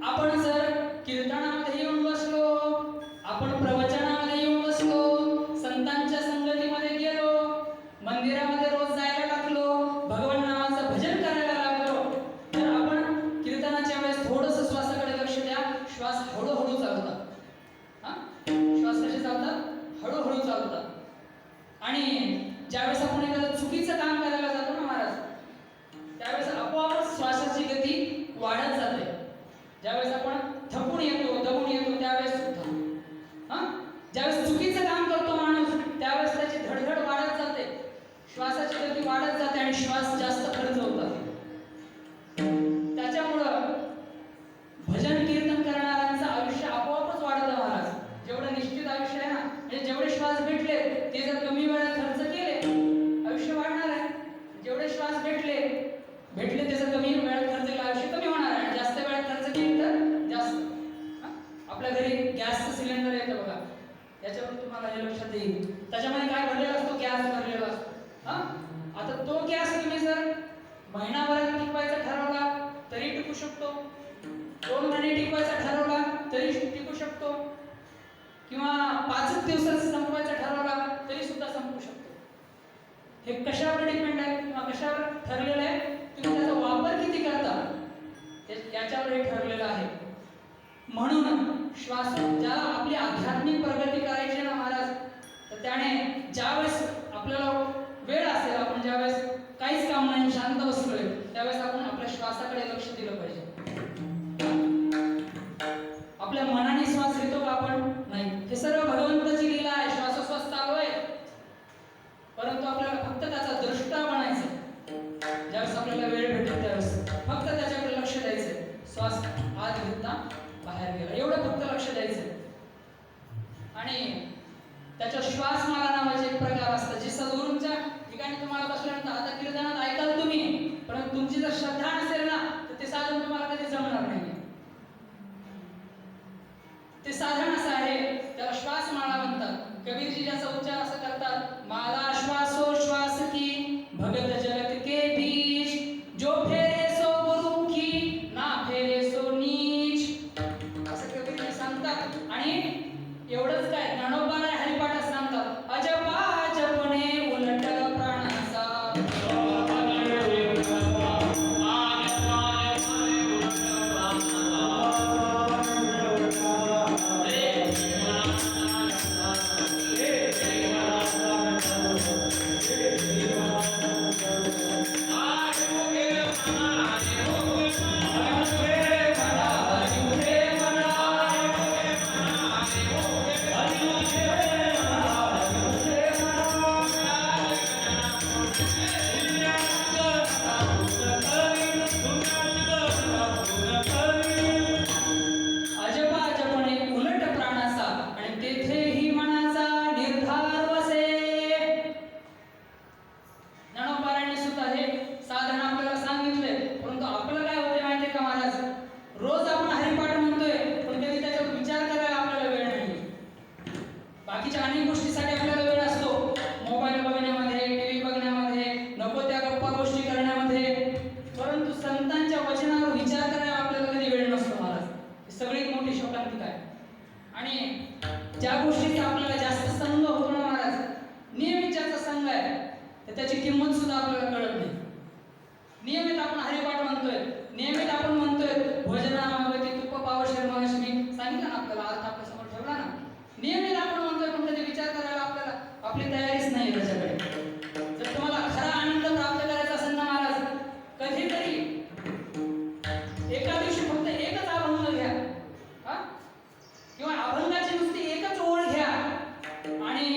आपण जर कीर्तनामध्ये येऊन बसलो, आपण प्रवचनामध्ये येऊन बसलो, संतांच्या संगतीमध्ये गेलो, मंदिरामध्ये रोज जायला लागलो, भगवान नामाचं भजन करायला लागलो, तर आपण कीर्तनाच्या वेळेस थोडंसं श्वासाकडे लक्ष द्या. श्वास हळूहळू चालतात. श्वास कसे चालतात, हळूहळू चालतात. आणि ज्यावेळेस आपण एखादं चुकीचं काम करायला जातो ना महाराज, त्यावेळेस आपोआप श्वासाची गती वाढत जाते. ज्यावेळेस आपण थकून येतो, दमून येतो त्यावेळेस सुद्धा ज्यावेळेस चुकीचं काम करतो माणूस त्यावेळेस त्याची धडधड वाढत जाते, श्वासाची गती वाढत जाते आणि श्वास जास्त खर्च होतात. त्याच्यामुळं भजन कीर्तन करणाऱ्यांचं आयुष्य आपोआपच वाढतं महाराज. जेवढं निश्चित आयुष्य आहे ना, म्हणजे जेवढे श्वास भेटले ते जर कमी वेळात खर्च केले आयुष्य वाढणार आहे. जेवढे श्वास भेटले ते जर कमी वेळात खर्च केला आयुष्य कमी होणार आहे. आणि जास्त वेळात खर्च केले तर जास्त. आपल्या घरी गॅसचं सिलेंडर येतं बघा, याच्यावर तुम्हाला हे लक्षात येईल. त्याच्यामध्ये काय भरलेला असतो? गॅस भरलेला असतो. आता तो गॅस तुम्ही जर महिनाभरात टिकवायचा ठरवला तरी टिकू शकतो, 2 महिने टिकवायचा ठरवला तरी टिकू शकतो, किंवा 5 दिवसात संपवायचा ठरवला तरी सुद्धा संपू शकतो. हे कशावर डिपेंड आहे किंवा कशावर ठरलेलं आहे? तुम्ही त्याचा वापर किती करता याच्यावर हे ठरलेलं आहे. म्हणून श्वास, ज्याला आपली आध्यात्मिक प्रगती करायची ना महाराज, तर त्याने ज्यावेळेस आपल्याला वेळ असेल, आपण ज्यावेळेस काहीच काम नाही शांत बसलोय त्यावेळेस आपण आपल्या श्वासाकडे लक्ष दिलं पाहिजे. आपल्या मनाने श्वास घेतो का आपण? नाही. हे सर्व भगवंताची लीला आहे. श्वासोश्वास चालू आहे, परंतु आपल्याला फक्त त्याचा द्रष्टा बनायचं. ज्यावेळेस आपल्याला वेळ भेटेल त्यावेळेस फक्त त्याच्याकडे लक्ष द्यायचं. श्वास आत घेतला बाहेर गेला एवढं फक्त लक्ष द्यायचं. आणि त्याच्या श्वास माला नावाचे एक प्रकार असतात जे सद्गुरूंच्या ठिकाणी तुम्हाला बसल्यानंतर आता कीर्तनात ऐकाल तुम्ही, परंतु तुमची जर श्रद्धा नसेल ना तर ते साधन तुम्हाला कधी जमणार नाही. ते साधन असं आहे, त्याला श्वास माळा म्हणतात. कबीरजी ज्याचा उच्चार असं करतात, माला श्वासो श्वास की भगत जगत के बीच, जो फेरे सो गुरु की ना फेरे सो नीच, असं कबीरजी सांगतात. आणि एवढंच काय, ज्ञानोबा हरिपाठात सांगतात, अजपा जपणे उलट प्राणाचा. ज्या गोष्टीचा आपल्याला जास्त संग होतो ना महाराज, नियमित ज्याचा संग आहे तर त्याची किंमत सुद्धा आपल्याला कळत नाही. नियमित आपण हरिपाठ म्हणतोय, नियमित आपण म्हणतोय भोजनामध्ये तुप पावशेर मगाशी मी सांगितलं ना, आपल्याला अर्थ आपल्या समोर ठेवला ना, नियमित आपण म्हणतोय, पण कधी विचार करायला आपल्याला आपली तयारीच नाही त्याच्याकडे. जर तुम्हाला खरा आनंद प्राप्त करायचा असेल ना महाराज, कधीतरी एका दिवशी फक्त एकच अभंग घ्या, किंवा अभंगाची नुसती एकच ओळ घ्या, आणि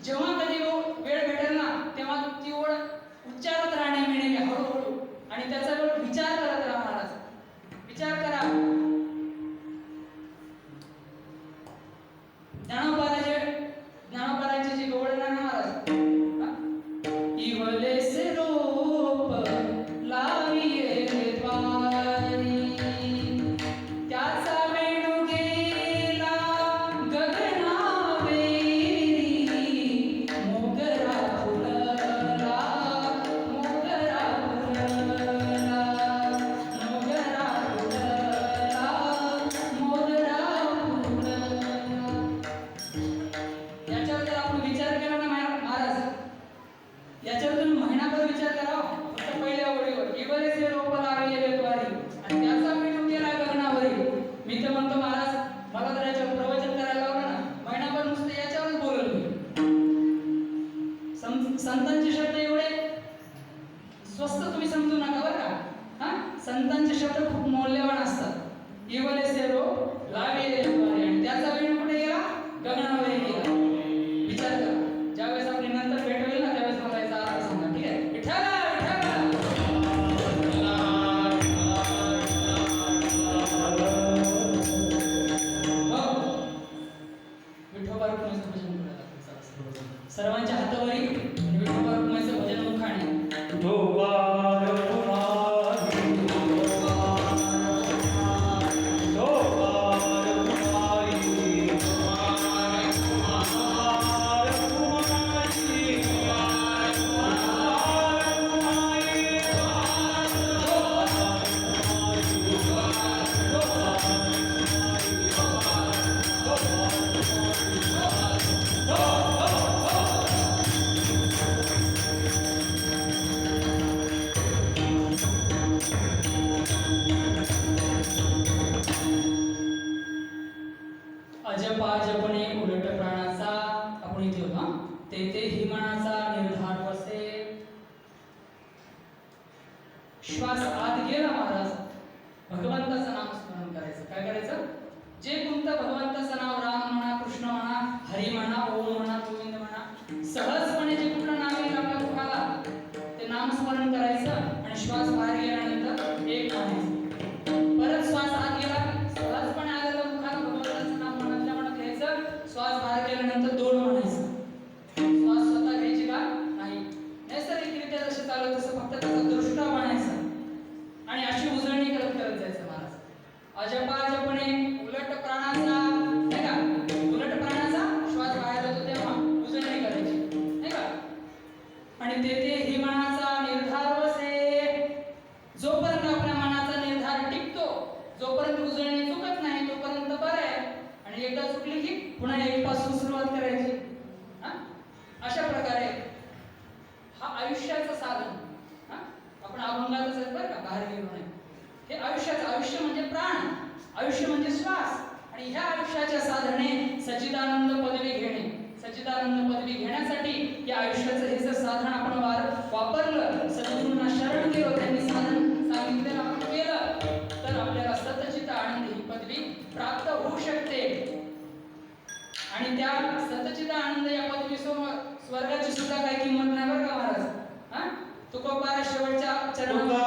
जेव्हा कधी वेळ भेटेल ना तेव्हा ती ओळ उच्चारत राहणे मिळेल हळूहळू, आणि त्याचा विचार करत राहा महाराज. विचार करा. ज्ञानोबाराची जी गवळण आहे महाराज, इवलेस रूप लाविये द्वारी, त्याचा वेणू गेला गगनावेरी, मोगरा फुलला, मोगरा फुलला, मोगरा फुलला, मोगरा फुलला. याच्यावर जर आपण विचार केला ना महाराज, याच्यावर तुम्ही महिनाभर विचार करा. फक्त पहिल्या ओळीवर इवलेसे रोप लाविले द्वारी आणि त्याचा वेणू गेला गगनावरी. मी तर म्हणतो महाराज, मला जर याच्यावर प्रवचन करायला लावलं ना, महिनाभर नुसतं याच्यावरच बोलल मी. संतांचे शब्द एवढे स्वस्त तुम्ही समजू नका बरं का. हा, संतांचे शब्द खूप मौल्यवान असतात. इवले सेरो लावे आणि त्याचा वेळ कुठे गेला? गगनावर गेला. विचार करा, ज्यावेळेस आपली नंतर भेट होईल ना त्यावेळेस मला याचा अर्थ सांगा. ठीक आहे? विठ्ठल विठोबा रुक्माईचं भजन करायला लागतं. सर्वांच्या हातावरी विठोबा रुक्माईचं भजन मुखाणे. अजपाजपणे उलट प्राणाचा आपण इथे होतो हा. तेथे हिमणाचा निर्धार वसे. श्वास आत गेला महाराज, भगवंताचं नाम स्मरण करायचं. काय करायचं? जे कोणतं भगवंताचं नाव, राम म्हणा, कृष्ण म्हणा, हरी म्हणा, ओम म्हणा, गोविंद म्हणा, सहजपणे जे कुठलं नाव येईल आपल्या मुखाला ते नामस्मरण करायचं आणि श्वास बाहेर गेल्यानंतर एक म्हणायचं. परत श्वास आत गेला, सहजपणे आलेलं मुखाला भगवंताचं नाम म्हणत घ्यायचं. श्वास बाहेर गेल्यानंतर दोन म्हणायचं. श्वास स्वतः घ्यायची का? नाही, नैसर्गिकरित्या जसं चालू तसं फक्त त्याचा दृष्टा म्हणायचा आणि अशी उजळणी करत करत जायचं महाराज. अजपाजपणे उलट प्राणाचा, नाही का? उलट प्राणाचा श्वास बाहेर जातो तेव्हा उजळणी करायची, नाही का? आणि तेथे हिमणाचा निर्धार वसे. जोपर्यंत आपल्या मनाचा निर्धार टिकतो, जोपर्यंत उजळणी चुकत नाही तोपर्यंत बरं आहे. आणि एकदा चुकली की पुन्हा एक पासून सुरुवात करायची. हा, अशा प्रकारे हा आयुष्याचं साधन. हा, आपण अभंगातच आहे बरं का, बाहेर गेलो नाही. हे आयुष्याचं, आयुष्य म्हणजे प्राण, आयुष्य म्हणजे श्वास. आणि ह्या आयुष्याच्या साधने सच्चिदानंद पदवी घेणे. सच्चिदानंद पदवी घेण्यासाठी या आयुष्याचं हे जर साधन आपण वापरलं, सद्गुरूंना शरण गेलो, त्यांनी साधन सांगितलेलं आपण केलं, तर आपल्याला सतचित आनंद ही पदवी प्राप्त होऊ शकते. आणि त्या सतचित आनंद या पदवी समोर स्वर्गाची सुद्धा काही किंमत नाही बरं का महाराज. हा, तुकोबारा शेवटच्या चरणात तुका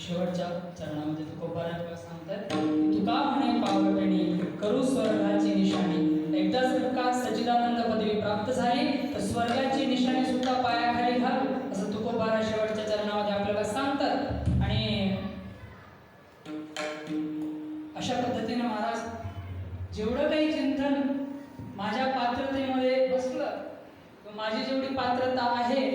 शेवटच्या चरणामध्ये तुकोबाराज सांगतात की तुका म्हणे पावगणी करू स्वर्गाची निशाणी. एकदा जर का सच्चिदानंद पदवी प्राप्त झाली तर स्वर्गाची निशाणी सुद्धा पायाखाली घाल असं तुकोबाराज शेवटच्या चरणामध्ये आपल्याला सांगतात. आणि अशा पद्धतीने महाराज जेवढं काही चिंतन माझ्या पात्रतेमध्ये बसलं, माझी जेवढी पात्रता आहे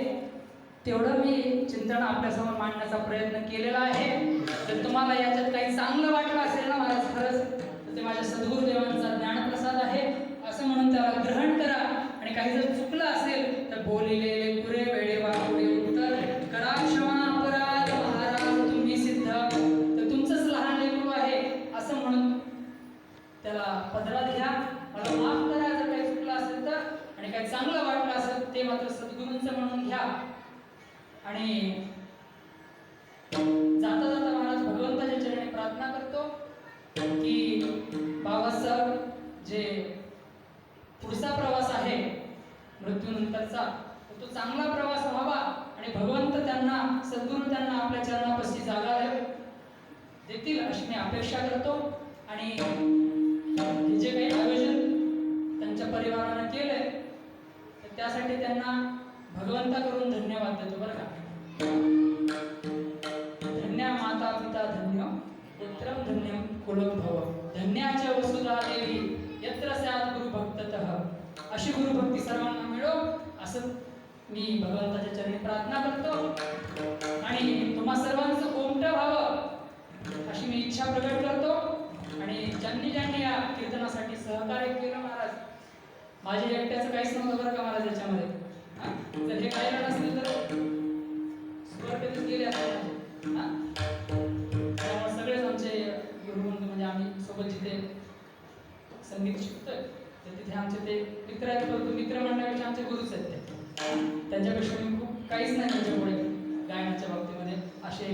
तेवढं मी चिंतन आपल्यासमोर मांडण्याचा प्रयत्न केलेला आहे. जर तुम्हाला याच्यात काही चांगलं वाटलं असेल ना महाराज खरंच, तर ते माझ्या सद्गुरुदेवांचा ज्ञानप्रसाद आहे असं म्हणून त्याला ग्रहण करा. आणि काही जर चुकलं असेल तर बोलिलेले पुरे वेळे वाकुळे उत्तर करा क्षमा अपराध महाराज तुम्ही सिद्ध. तर तुमचंच लहान लेकरू आहे असं म्हणून त्याला पदरात घ्या, मला माफ करा जर काही चुकलं असेल तर. आणि काही चांगलं वाटलं असेल ते मात्र सद्गुरूंचं म्हणून घ्या. आणि जाता जाता महाराज भगवंताच्या चरणी प्रार्थना करतो की बाबासाहेब जे पुढचा प्रवास आहे मृत्यूनंतरचा तो चांगला प्रवास व्हावा आणि भगवंत त्यांना सद्गुरू त्यांना आपल्या चरणापाशी जागा देतील अशी मी अपेक्षा करतो. आणि हे जे काही आयोजन त्यांच्या परिवाराने केलंय तर त्यासाठी त्यांना भगवंताकडून धन्यवाद देतो बरं का. धन्य माता पिता धन्य पुत्रम धन्यम कुलोद्भव धन्याच्या वसुधा देवी यत्र स्यात् गुरु भक्ततः. अशी गुरुभक्ती सर्वांना मिळो असं मी भगवंताच्या चरणी प्रार्थना करतो. आणि तुम्हा सर्वांचं कोमटं व्हावं अशी मी इच्छा प्रकट करतो. आणि ज्यांनी या कीर्तनासाठी सहकार्य केलं महाराज, माझ्या एकट्याचं काहीच नव्हतं बरं का महाराज याच्यामध्ये. जर हे गायला नसतील तर स्वर कधीच गेले असते. त्यामुळे सगळेच आमचे गुरुबंधू म्हणजे आम्ही सोबत जिथे संगीत शिकतोय तर तिथे आमचे ते मित्र आहेत, परंतु मित्र म्हणण्यापेक्षा आमचे गुरुच आहेत ते. त्यांच्यापेक्षा मी खूप काहीच नाही त्यांच्या पुढे गायनाच्या बाबतीमध्ये. असे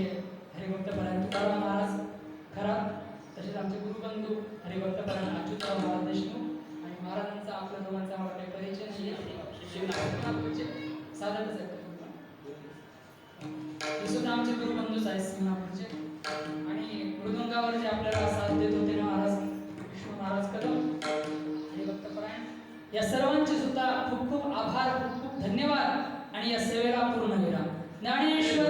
हरिभक्तपरायण तुकाराम महाराज खरा, तसेच आमचे गुरुबंधू हरिभक्तपरायण अच्युतराव महाराज देशमुख. आणि महाराजांचा आपल्या दोघांचा मला काही परिचय नाही आहे, साधारणच आहेत ते सुद्धा आमचे गुरुबंधूच आहेत सिंगणापूरचे. आणि मृदुंगावर जे आपल्याला साथ देत होते महाराज विष्णू महाराज कदम हरिभक्तपरायण, या सर्वांचे सुद्धा खूप खूप आभार, खूप खूप धन्यवाद. आणि या सेवेला पूर्ण विराम. ज्ञानेश्वर